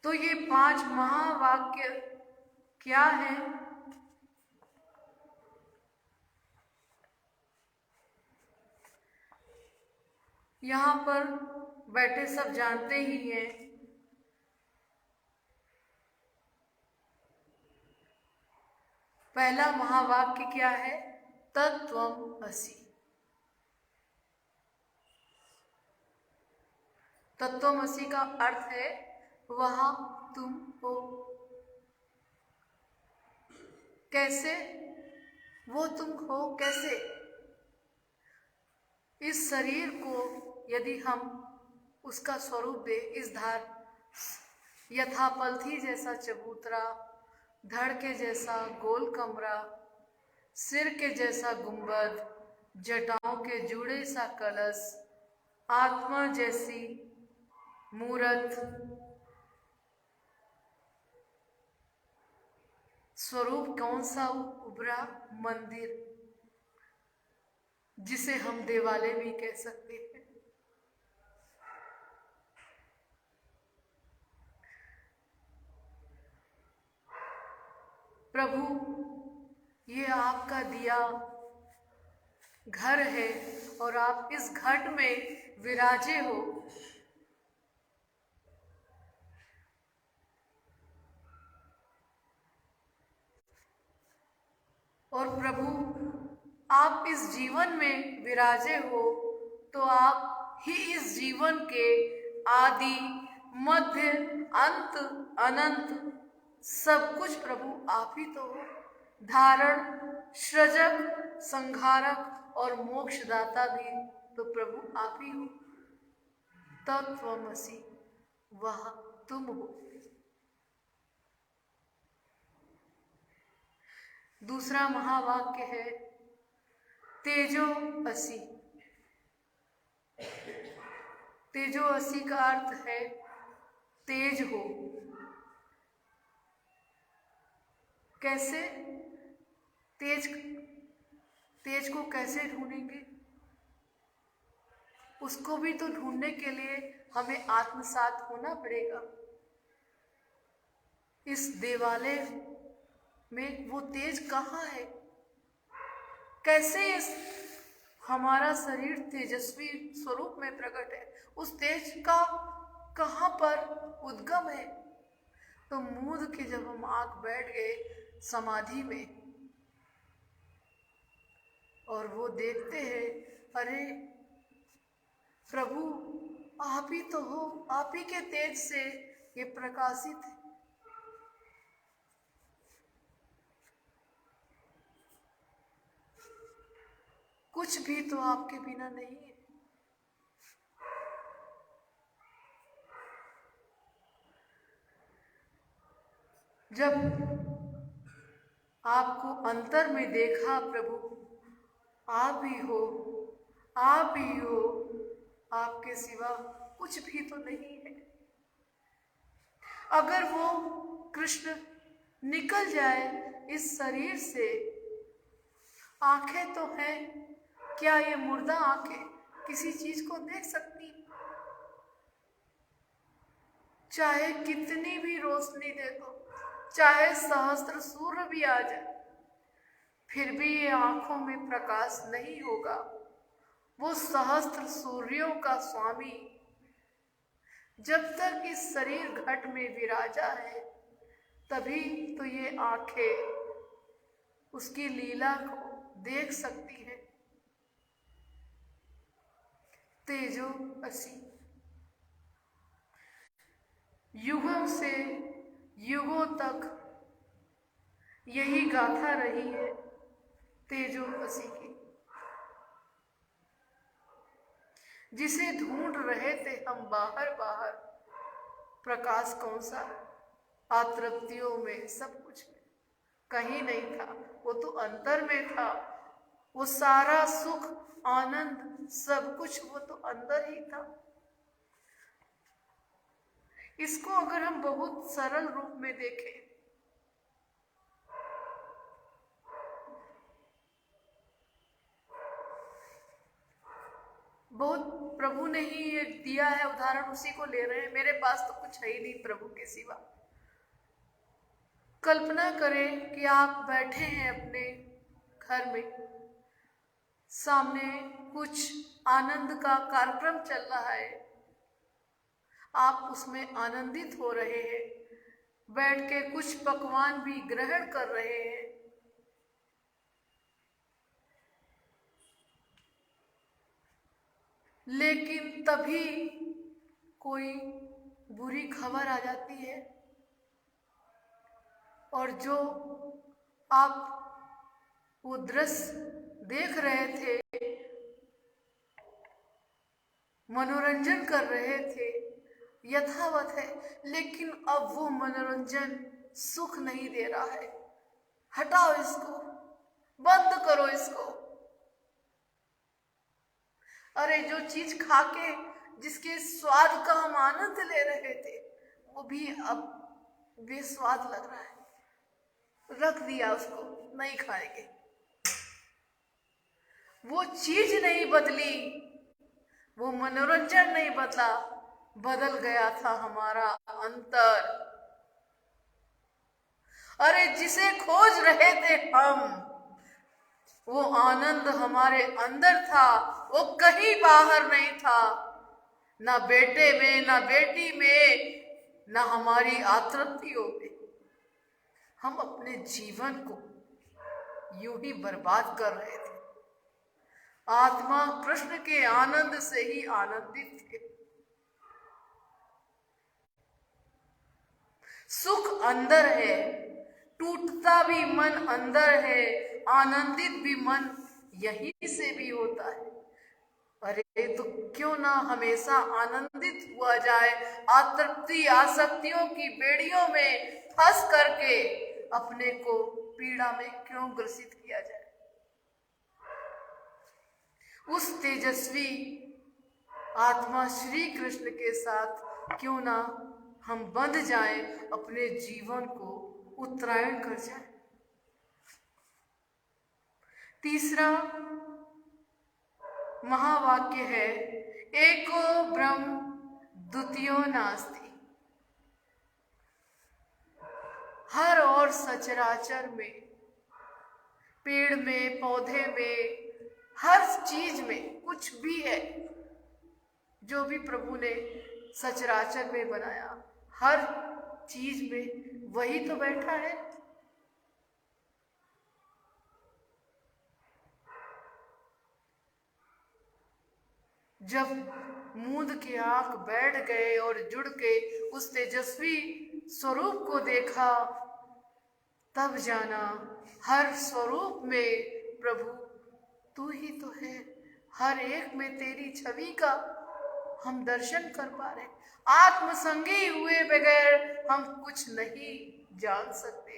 A: तो ये 5 महावाक्य क्या है? यहाँ पर बैठे सब जानते ही हैं। पहला महावाक्य क्या है? तत्त्वमसि। तत्त्वमसि का अर्थ है वहां तुम हो। कैसे वो तुम हो? कैसे? इस शरीर को यदि हम उसका स्वरूप दे, इस धार यथापलथी जैसा चबूतरा, धड़ के जैसा गोल कमरा, सिर के जैसा गुंबद, जटाओं के जुड़े सा कलश, आत्मा जैसी मूरत, स्वरूप कौन सा उभरा? मंदिर, जिसे हम देवालय भी कह सकते हैं। प्रभु, ये आपका दिया घर है और आप इस घट में विराजे हो। और प्रभु, आप इस जीवन में विराजे हो तो आप ही इस जीवन के आदि, मध्य, अंत, अनंत सब कुछ प्रभु आप ही तो हो। धारण, सृजक, संहारक और मोक्षदाता भी तो प्रभु आप ही हो। तत्त्वमसि, वह तुम हो। दूसरा महावाक्य है तेजोअसि। तेजोअसि का अर्थ है तेज हो। कैसे? तेज को कैसे ढूंढेंगे? उसको भी तो ढूंढने के लिए हमें आत्मसात होना पड़ेगा। इस देवालय में वो तेज कहाँ है? कैसे इस हमारा शरीर तेजस्वी स्वरूप में प्रकट है? उस तेज का कहाँ पर उद्गम है? तो मूंद के जब हम आंख बैठ गए समाधि में और वो देखते हैं, अरे प्रभु आप ही तो हो, आप ही के तेज से ये प्रकाशित है। कुछ भी तो आपके बिना नहीं है। जब आपको अंतर में देखा प्रभु, आप ही हो, आप ही हो, आपके सिवा कुछ भी तो नहीं है। अगर वो कृष्ण निकल जाए इस शरीर से, आंखें तो हैं, क्या ये मुर्दा आंखें? किसी चीज को देख सकती, चाहे कितनी भी रोशनी दे दो, चाहे सहस्त्र सूर्य भी आ जाए, फिर भी ये आंखों में प्रकाश नहीं होगा। वो सहस्त्र सूर्यों का स्वामी जब तक इस शरीर घट में विराजा है, तभी तो ये आंखें उसकी लीला को देख सकती है। तेजो असी युगों से युगों तक यही गाथा रही है तेजो असी की, जिसे ढूंढ रहे थे हम बाहर बाहर। प्रकाश कौन सा? आतृप्तियों में, सब कुछ में कहीं नहीं था, वो तो अंतर में था। वो सारा सुख, आनंद, सब कुछ वो तो अंदर ही था। इसको अगर हम बहुत सरल रूप में देखें, बहुत प्रभु ने ही ये दिया है उदाहरण, उसी को ले रहे हैं। मेरे पास तो कुछ है ही नहीं प्रभु के सिवा। कल्पना करें कि आप बैठे हैं अपने घर में, सामने कुछ आनंद का कार्यक्रम चल रहा है, आप उसमें आनंदित हो रहे हैं, बैठ के कुछ पकवान भी ग्रहण कर रहे हैं। लेकिन तभी कोई बुरी खबर आ जाती है, और जो आप वो दृश्य देख रहे थे, मनोरंजन कर रहे थे, यथावत है, लेकिन अब वो मनोरंजन सुख नहीं दे रहा है। हटाओ इसको, बंद करो इसको। अरे जो चीज खा के जिसके स्वाद का हम आनंद ले रहे थे, वो भी अब बेस्वाद लग रहा है, रख दिया उसको, नहीं खाएंगे। वो चीज नहीं बदली, वो मनोरंजन नहीं बदला, बदल गया था हमारा अंतर। अरे जिसे खोज रहे थे हम, वो आनंद हमारे अंदर था, वो कहीं बाहर नहीं था। ना बेटे में, ना बेटी में, ना हमारी आतृप्तियों में। हम अपने जीवन को यूं ही बर्बाद कर रहे थे। आत्मा कृष्ण के आनंद से ही आनंदित थे। सुख अंदर है, टूटता भी मन अंदर है, आनंदित भी मन यहीं से भी होता है। अरे तो क्यों ना हमेशा आनंदित हुआ जाए, आतृप्ति आसक्तियों की बेड़ियों में फंस करके अपने को पीड़ा में क्यों ग्रसित किया जाए। उस तेजस्वी आत्मा श्री कृष्ण के साथ क्यों ना हम बंध जाएं, अपने जीवन को उत्तरायण कर जाएं। तीसरा महावाक्य है, एको ब्रह्म द्वितीयो नास्ति। हर और सचराचर में, पेड़ में, पौधे में, हर चीज में, कुछ भी है जो भी प्रभु ने सचराचर में बनाया, हर चीज में वही तो बैठा है। जब मूंद की आंख बैठ गए और जुड़ के उस तेजस्वी स्वरूप को देखा, तब जाना हर स्वरूप में प्रभु तू ही तो है। हर एक में तेरी छवि का हम दर्शन कर पा रहे। आत्मसंगी हुए बगैर हम कुछ नहीं जान सकते।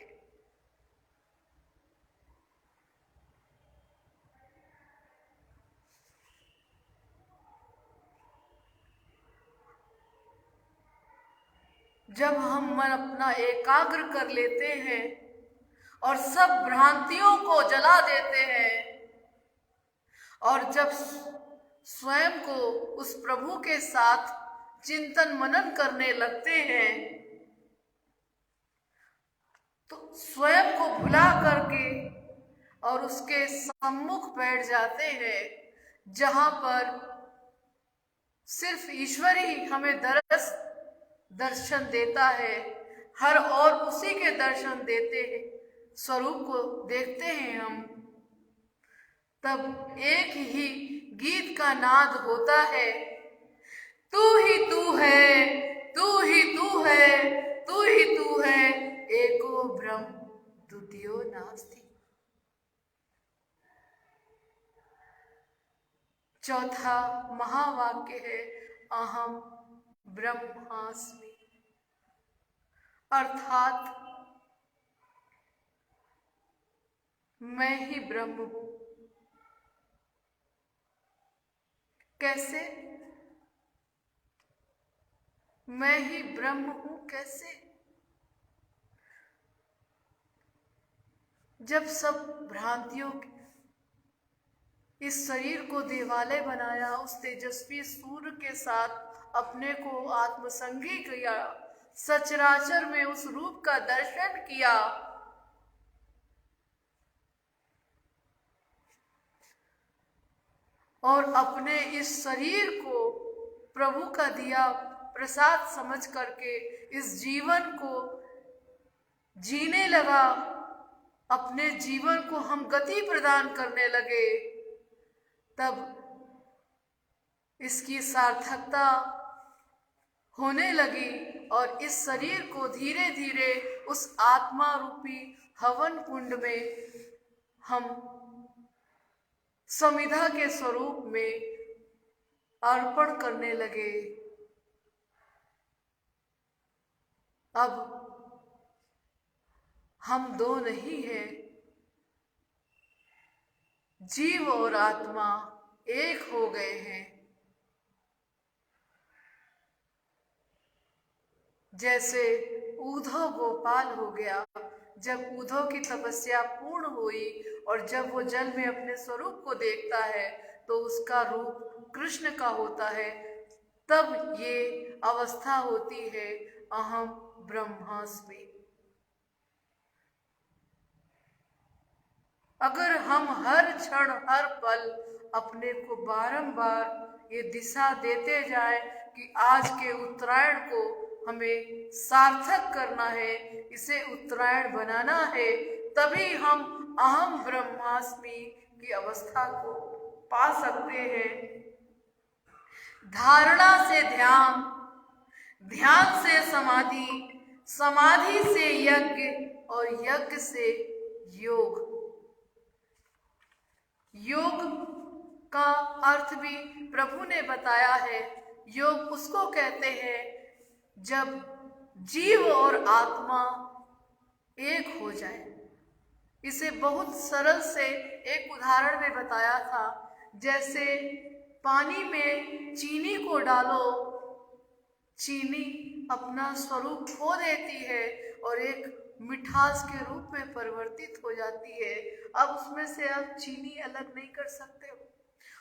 A: जब हम मन अपना एकाग्र कर लेते हैं और सब भ्रांतियों को जला देते हैं, और जब स्वयं को उस प्रभु के साथ चिंतन मनन करने लगते हैं तो स्वयं को भुला करके और उसके सम्मुख बैठ जाते हैं, जहां पर सिर्फ ईश्वर ही हमें दर्शन देता है। हर और उसी के दर्शन देते हैं, स्वरूप को देखते हैं हम। तब एक ही गीत का नाद होता है, तू ही तू है, तू ही तू है, तू ही तू है, एको ब्रह्म द्वितीयो नास्ति। चौथा महावाक्य है अहम ब्रह्मास्मि, अर्थात मैं ही ब्रह्म हूं। कैसे? मैं ही ब्रह्म हूं कैसे? जब सब भ्रांतियों इस शरीर को देवालय बनाया, उस तेजस्वी सूर्य के साथ अपने को आत्मसंगी किया, सचराचर में उस रूप का दर्शन किया, और अपने इस शरीर को प्रभु का दिया प्रसाद समझ करके इस जीवन को जीने लगा, अपने जीवन को हम गति प्रदान करने लगे। तब इसकी सार्थकता होने लगी और इस शरीर को धीरे धीरे उस आत्मा रूपी हवन कुंड में हम समिधा के स्वरूप में अर्पण करने लगे। अब हम दो नहीं हैं, जीव और आत्मा एक हो गए हैं। जैसे ऊधव गोपाल हो गया, जब ऊधव की तपस्या पूर्ण हुई और जब वो जल में अपने स्वरूप को देखता है तो उसका रूप कृष्ण का होता है, तब ये अवस्था होती है अहम ब्रह्मास्मि। अगर हम हर क्षण हर पल अपने को बारंबार ये दिशा देते जाएं कि आज के उत्तरायण को हमें सार्थक करना है, इसे उत्तरायण बनाना है, तभी हम अहम ब्रह्मास्मि की अवस्था को पा सकते हैं। धारणा से ध्यान, ध्यान से समाधि, समाधि से यज्ञ और यज्ञ से योग। योग का अर्थ भी प्रभु ने बताया है। योग उसको कहते हैं जब जीव और आत्मा एक हो जाए। इसे बहुत सरल से एक उदाहरण में बताया था, जैसे पानी में चीनी को डालो, चीनी अपना स्वरूप खो देती है और एक मिठास के रूप में परिवर्तित हो जाती है। अब उसमें से आप चीनी अलग नहीं कर सकते हो।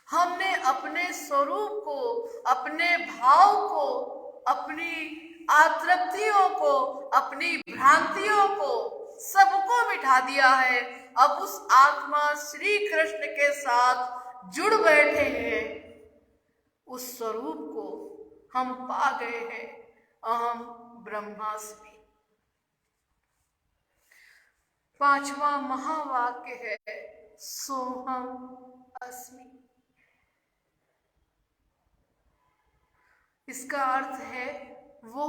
A: हमने अपने स्वरूप को, अपने भाव को, अपनी आतृप्तियों को, अपनी भ्रांतियों को, सबको मिटा दिया है। अब उस आत्मा श्री कृष्ण के साथ जुड़ बैठे हैं। उस स्वरूप को हम पा गए हैं, अहम ब्रह्मास्मि। पांचवा महावाक्य है सोहम अस्मि। इसका अर्थ है वो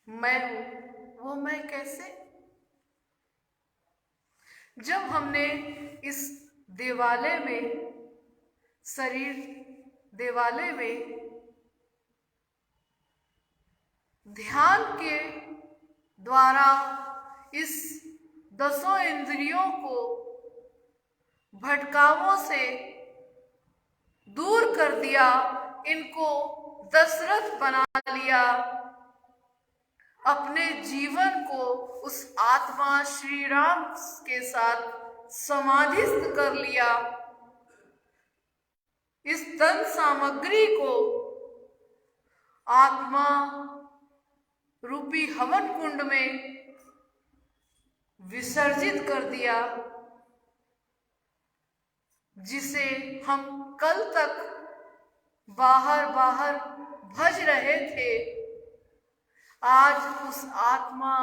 A: मैं हूं। वो मैं कैसे? जब हमने इस देवालय में, शरीर देवालय में ध्यान के द्वारा इस दसों इंद्रियों को भटकावों से दूर कर दिया, इनको दशरथ बना लिया, अपने जीवन को उस आत्मा श्री राम के साथ समाधिस्थ कर लिया, इस तन सामग्री को आत्मा रूपी हवन कुंड में विसर्जित कर दिया, जिसे हम कल तक बाहर बाहर भज रहे थे। आज उस आत्मा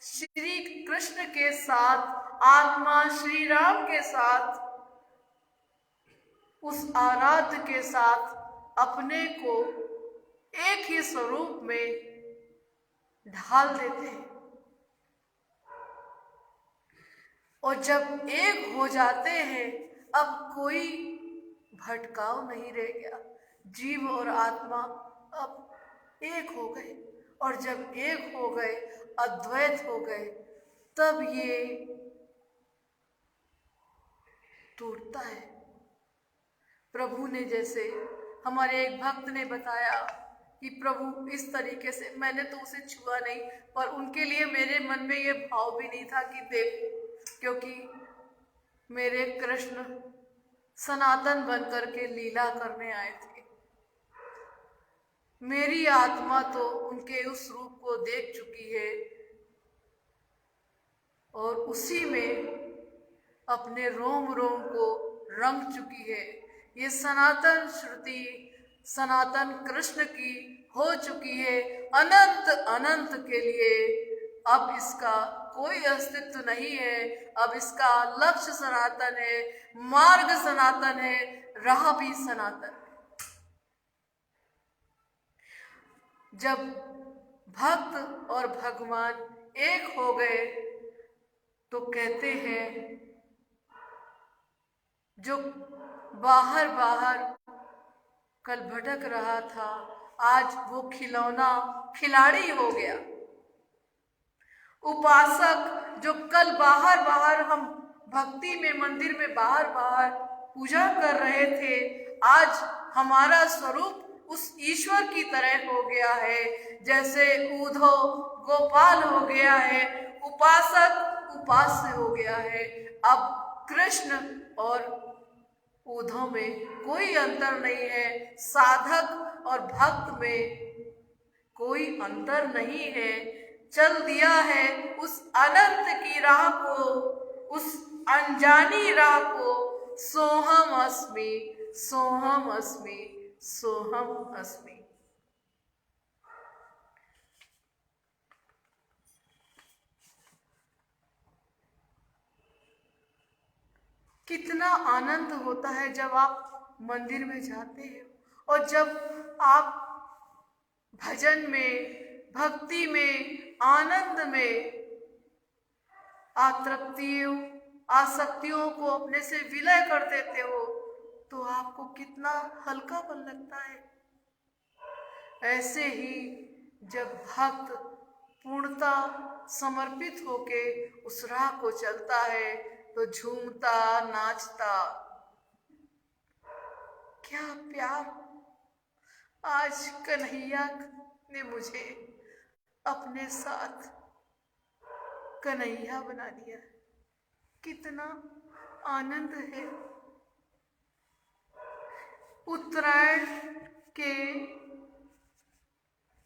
A: श्री कृष्ण के साथ, आत्मा श्री राम के साथ, उस आराध्य के साथ अपने को एक ही स्वरूप में ढाल देते हैं। और जब एक हो जाते हैं, अब कोई भटकाव नहीं रह गया। जीव और आत्मा अब एक हो गए, और जब एक हो गए, अद्वैत हो गए, तब ये टूटता है। प्रभु ने, जैसे हमारे एक भक्त ने बताया कि प्रभु इस तरीके से, मैंने तो उसे छुआ नहीं, पर उनके लिए मेरे मन में ये भाव भी नहीं था कि देखो, क्योंकि मेरे कृष्ण सनातन बनकर के लीला करने आए थे। मेरी आत्मा तो उनके उस रूप को देख चुकी है और उसी में अपने रोम रोम को रंग चुकी है। ये सनातन श्रुति सनातन कृष्ण की हो चुकी है अनंत अनंत के लिए। अब इसका कोई अस्तित्व नहीं है। अब इसका लक्ष्य सनातन है, मार्ग सनातन है, राह भी सनातन। जब भक्त और भगवान एक हो गए तो कहते हैं, जो बाहर बाहर कल भटक रहा था, आज वो खिलौना खिलाड़ी हो गया। उपासक जो कल बाहर बाहर हम भक्ति में मंदिर में बाहर बाहर पूजा कर रहे थे, आज हमारा स्वरूप उस ईश्वर की तरह हो गया है। जैसे ऊधो गोपाल हो गया है, उपासक उपास्य हो गया है। अब कृष्ण और ऊधो में कोई अंतर नहीं है, साधक और भक्त में कोई अंतर नहीं है। चल दिया है उस अनंत की राह को, उस अनजानी राह को। सोहम अस्मि, सोहम अस्मि, सोहम अस्मि। कितना आनंद होता है जब आप मंदिर में जाते हैं और जब आप भजन में, भक्ति में, आनंद में आसक्तियों को अपने से विलय कर देते हो, तो आपको कितना हल्कापन लगता है। ऐसे ही जब भक्त पूर्णता समर्पित होके उस राह को चलता है तो झूमता नाचता, क्या प्यार। आज कन्हैया ने मुझे अपने साथ कन्हैया बना दिया। कितना आनंद है। उत्तरायण के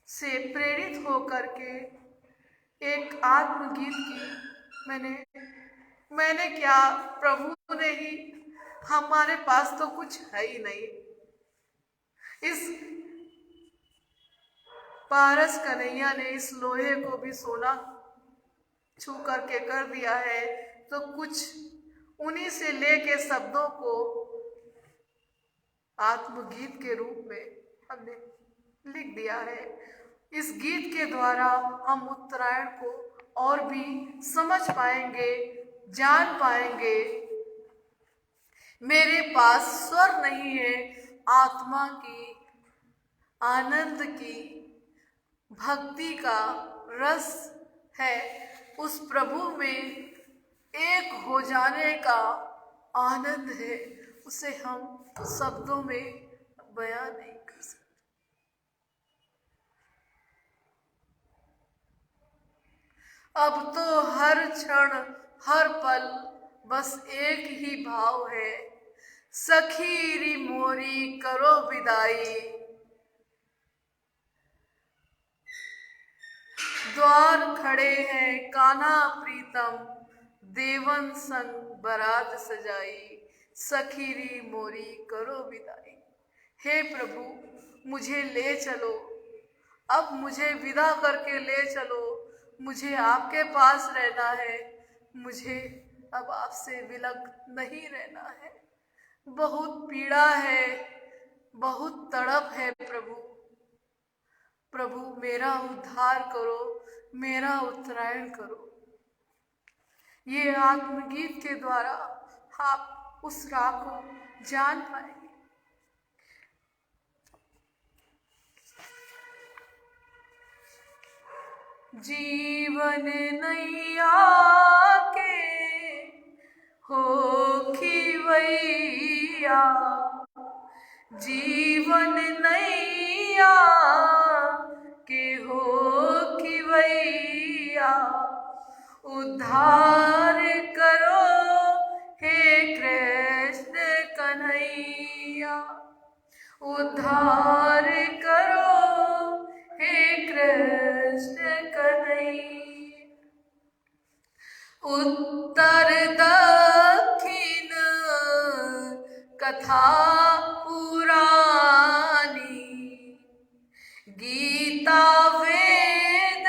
A: से प्रेरित होकर के एक आत्मगीत की मैंने क्या, प्रभु ने ही, हमारे पास तो कुछ है ही नहीं। इस पारस कन्हैया ने इस लोहे को भी सोना छू करके कर दिया है, तो कुछ उन्हीं से लेके शब्दों को आत्मगीत के रूप में हमने लिख दिया है। इस गीत के द्वारा हम उत्तरायण को और भी समझ पाएंगे, जान पाएंगे। मेरे पास स्वर नहीं है, आत्मा की, आनंद की, भक्ति का रस है। उस प्रभु में एक हो जाने का आनंद है, उसे हम शब्दों में बयां नहीं कर सकते। अब तो हर क्षण हर पल बस एक ही भाव है, सखी री मोरी करो विदाई, द्वार खड़े हैं कान्हा प्रीतम, देवन संग बारात सजाई, सखी री मोरी करो विदाई। हे प्रभु, मुझे ले चलो, अब मुझे विदा करके ले चलो, मुझे आपके पास रहना है, मुझे अब आपसे विलग नहीं रहना है। बहुत पीड़ा है, बहुत तड़प है प्रभु। प्रभु मेरा उद्धार करो, मेरा उत्तरायण करो। ये आत्मगीत के द्वारा आप उस राह को जान पाएंगे। जीवन नैया के हो खिवैया, जीवन नैया के हो खिवैया, उद्धार करो हे कृष्ण कन्हैया, उद्धार करो हे कृष्ण कन्हैया। उत्तर दक्षिण कथा पुरानी, गीता वेद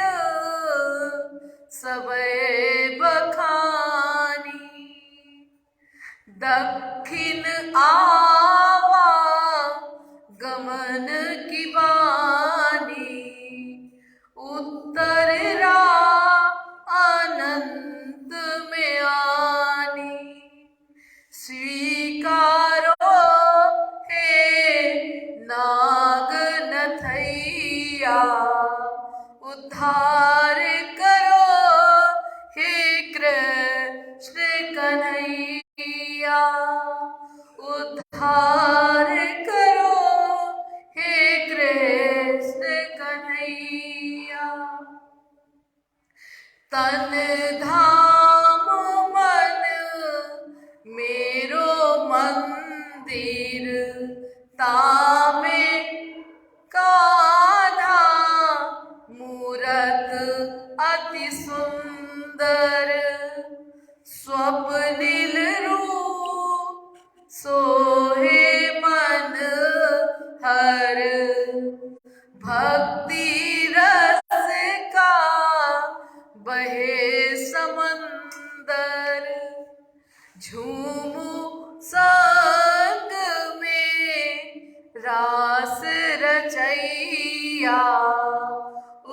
A: सबे बखानी, दक्षिण आवा गमन की बानी, उत्तर रा अनंत में आनी, स्वीकारो हे नाग नथैया, उद्धार करो हे कृष्ण कन्हैया, उद्धार करो हे कृष्ण कन्हैया। तन धाम मन मेरो मंदिर, तामे कान्हा मूरत अति सुंदर, स्वप्निल रूप सोहे मन हर, भक्ति रस का बहे समंदर, झूमू संग में रास रचैया,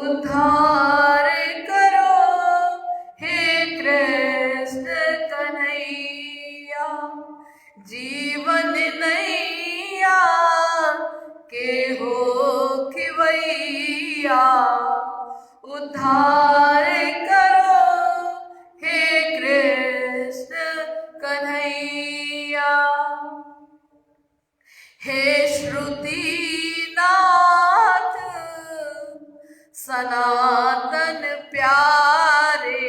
A: उद्धार करो हे कृष्ण कन्हैया, जीवन नैया के हो खिवैया, उद्धार करो हे कृष्ण कन्हैया। हे श्रुति नाथ सनातन प्यारे,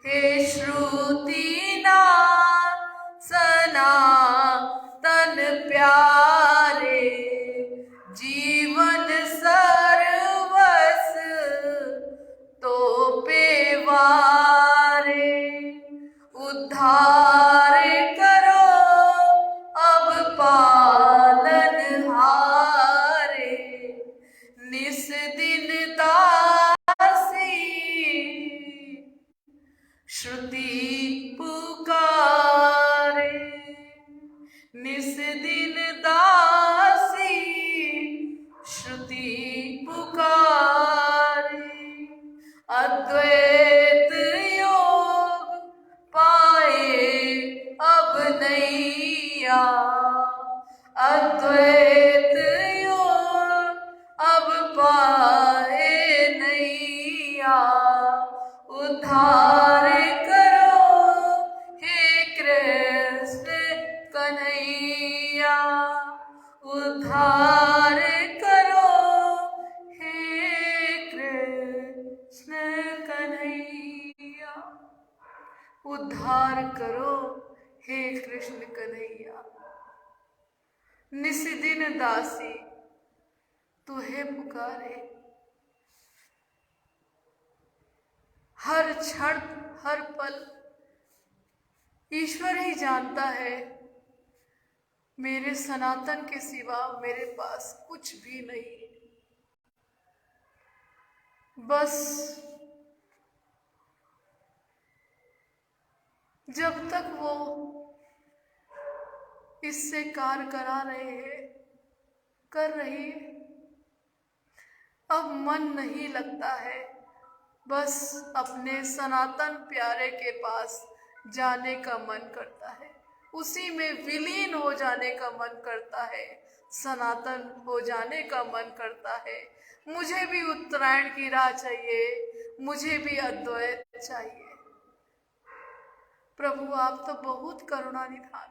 A: हे श्रुति नाथ सनातन प्यारे, जीवन सर्वस तो पेवारे, उद्धार करो अब पालन हारे, निस दिन दासी श्रुति पुकारे, निस दिन दासी श्रुति पुकारे, अद्वैत योग पाए अब नैया, अद्वैत योग अब पाए नैया, उद्धार करो हे कृष्ण कन्हैया, उद्धार करो हे कृष्ण कन्हैया, उद्धार करो हे कृष्ण कन्हैया, निस्दिन दासी तुहे पुकारे। हर क्षण हर पल ईश्वर ही जानता है, मेरे सनातन के सिवा मेरे पास कुछ भी नहीं है। बस जब तक वो इससे कार्य करा रहे हैं, कर रही है, अब मन नहीं लगता है। बस अपने सनातन प्यारे के पास जाने का मन करता है, उसी में विलीन हो जाने का मन करता है, सनातन हो जाने का मन करता है। मुझे भी उत्तरायण की राह चाहिए, मुझे भी अद्वैत चाहिए। प्रभु आप तो बहुत करुणा निधान,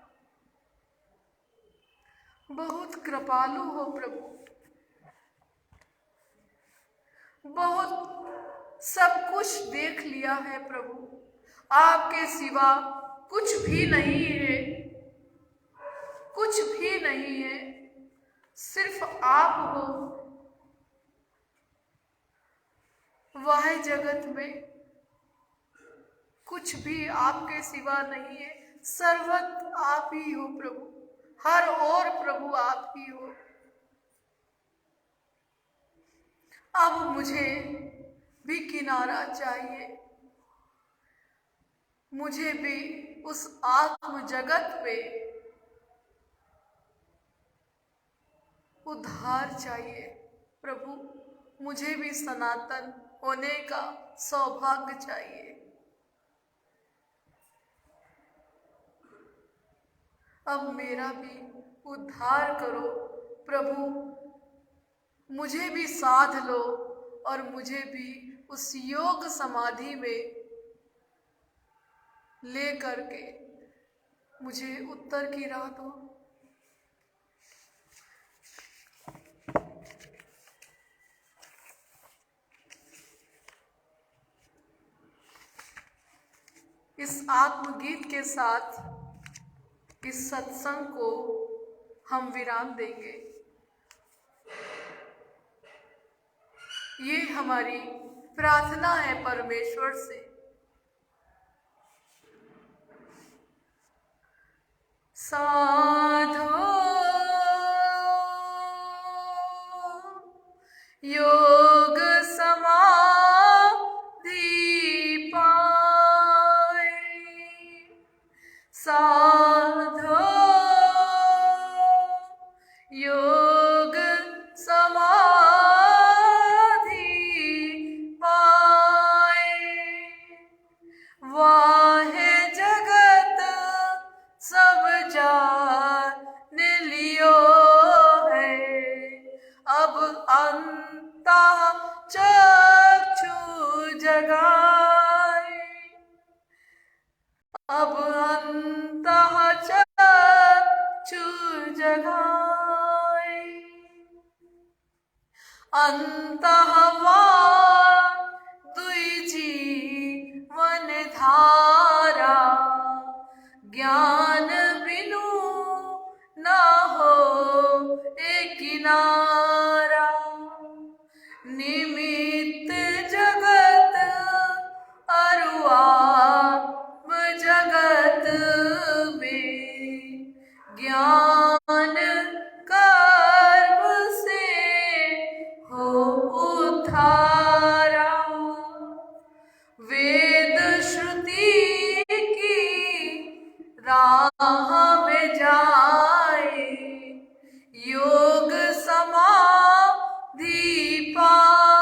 A: बहुत कृपालु हो प्रभु, बहुत सब कुछ देख लिया है प्रभु, आपके सिवा कुछ भी नहीं है, कुछ भी नहीं है, सिर्फ आप हो। वाह जगत में कुछ भी आपके सिवा नहीं है, सर्वत्र आप ही हो प्रभु, हर ओर प्रभु आप ही हो। अब मुझे भी किनारा चाहिए, मुझे भी उस आत्म जगत पे उद्धार चाहिए प्रभु, मुझे भी सनातन होने का सौभाग्य चाहिए। अब मेरा भी उद्धार करो प्रभु, मुझे भी साध लो और मुझे भी उस योग समाधि में ले करके मुझे उत्तर की राह दो। इस आत्मगीत के साथ इस सत्संग को हम विराम देंगे। ये हमारी प्रार्थना है परमेश्वर से। साधो योग समाधि पाए, साधो योग समाधि पाए, वाह जगत सब जान लियो है, अब अंतः चक्षु जगाए, अब अंतः चक्षु जगाए, अंतः दुई जीवन धारा, ज्ञान बिनु न हो एक किनारा, निमित्त जगत अरुआ जगत में, ज्ञान कर्म से हो उद्धारा, वेद श्रुति की राह में जाए, योग समाधि पाए।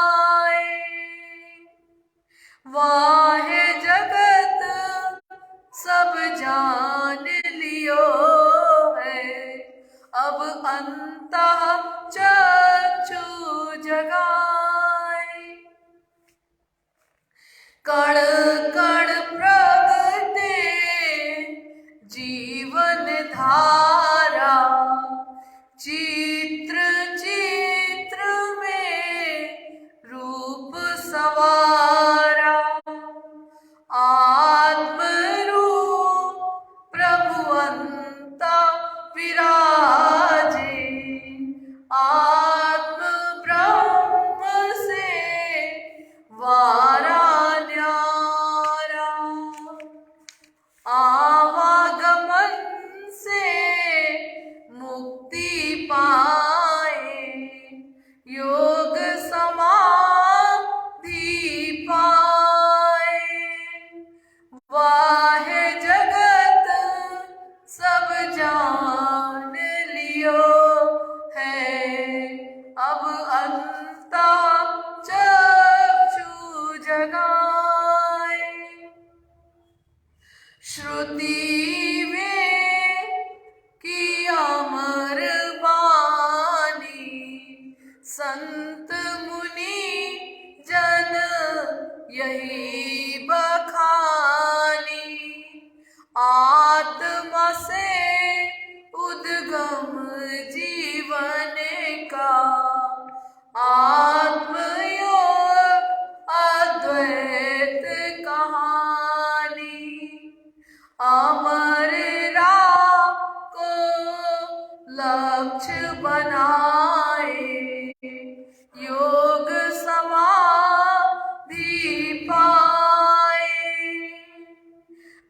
A: योग समाधि पाए। वाहे जगत सब जान लियो है, अब अंतः चक्षु जगाए। श्रुति में की अमर वाणी, संत मुनि जन यही बखानी। आत्मा से उद्गम जीवन का, आत्मयोग अद्वैत कहानी। अमर राह को लक्ष्य बनाए, योग समाधि पाए।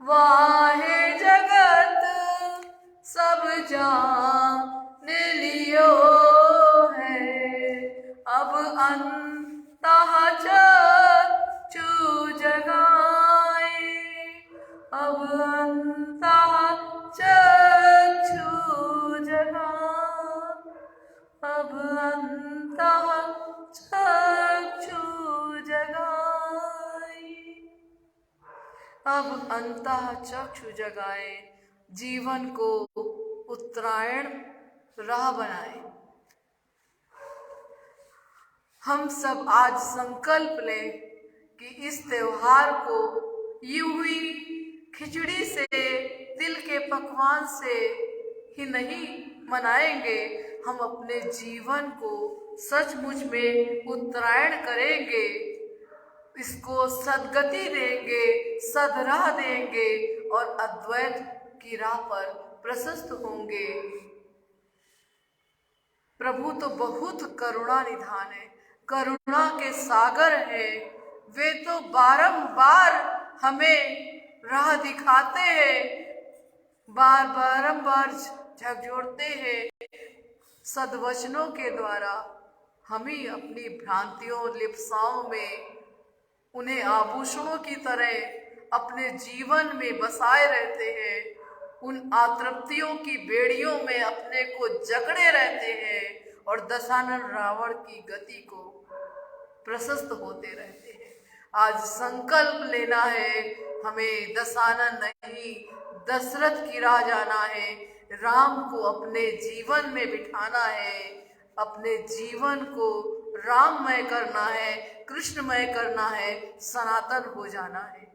A: वाहे जगत सब जान लियो है, अब अंतः चक्षु जगाए। अब अंतः चक्षु जगाए, अब अंतः चक्षु जगाए। अब अंतः चक्षु जगाए, जीवन को उत्तरायण राह बनाए। हम सब आज संकल्प लें कि इस त्योहार को यूं ही खिचड़ी से, तिल के पकवान से ही नहीं मनाएंगे। हम अपने जीवन को सचमुच में उत्तरायण करेंगे, इसको सद्गति देंगे, सदराह देंगे और अद्वैत की राह पर प्रशस्त होंगे। प्रभु तो बहुत करुणा निधान है, करुणा के सागर है। वे तो बारंबार हमें राह दिखाते हैं, बारंबार झकझोरते हैं सद्वचनों के द्वारा। हम ही अपनी भ्रांतियों लिप्साओं में उन्हें आभूषणों की तरह अपने जीवन में बसाए रहते हैं, उन आतृप्तियों की बेड़ियों में अपने को जकड़े रहते हैं और दशानन रावण की गति को प्रशस्त होते रहते हैं। आज संकल्प लेना है, हमें दशानन नहीं दशरथ की राह जाना है। राम को अपने जीवन में बिठाना है, अपने जीवन को राममय करना है, कृष्णमय करना है, सनातन हो जाना है।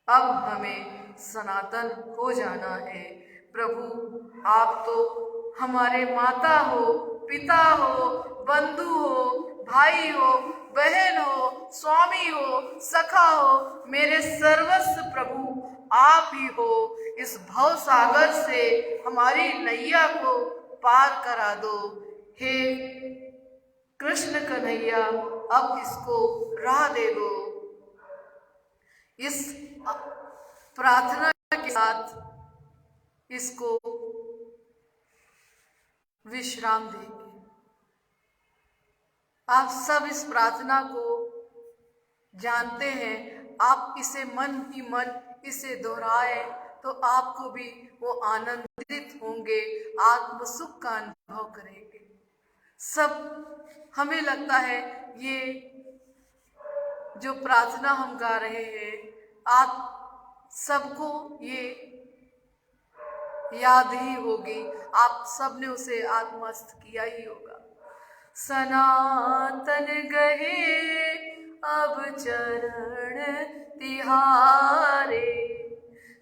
A: अब हमें सनातन हो जाना है। प्रभु आप तो हमारे माता हो, पिता हो, बंधु हो, भाई हो, बहन हो, स्वामी हो, सखा हो, मेरे सर्वस्व प्रभु आप ही हो। इस भव सागर से हमारी नैया को पार करा दो। हे कृष्ण कन्हैया, अब इसको राह दे दो। इस प्रार्थना के साथ इसको विश्राम देंगे। आप सब इस प्रार्थना को जानते हैं, आप इसे मन ही मन इसे दोहराए तो आपको भी वो आनंदित होंगे, आत्म सुख का अनुभव करेंगे। सब हमें लगता है ये जो प्रार्थना हम गा रहे हैं आप सबको ये याद ही होगी, आप सबने उसे आत्मस्थ किया ही होगा। सनातन गहे अब चरण तिहारे,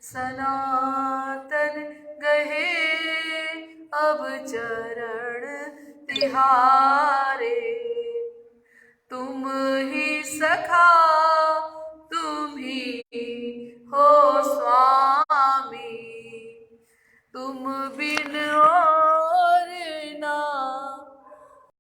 A: सनातन गहे अब चरण तिहारे। तुम ही सखा तुम ही हो स्वामी, तुम बिन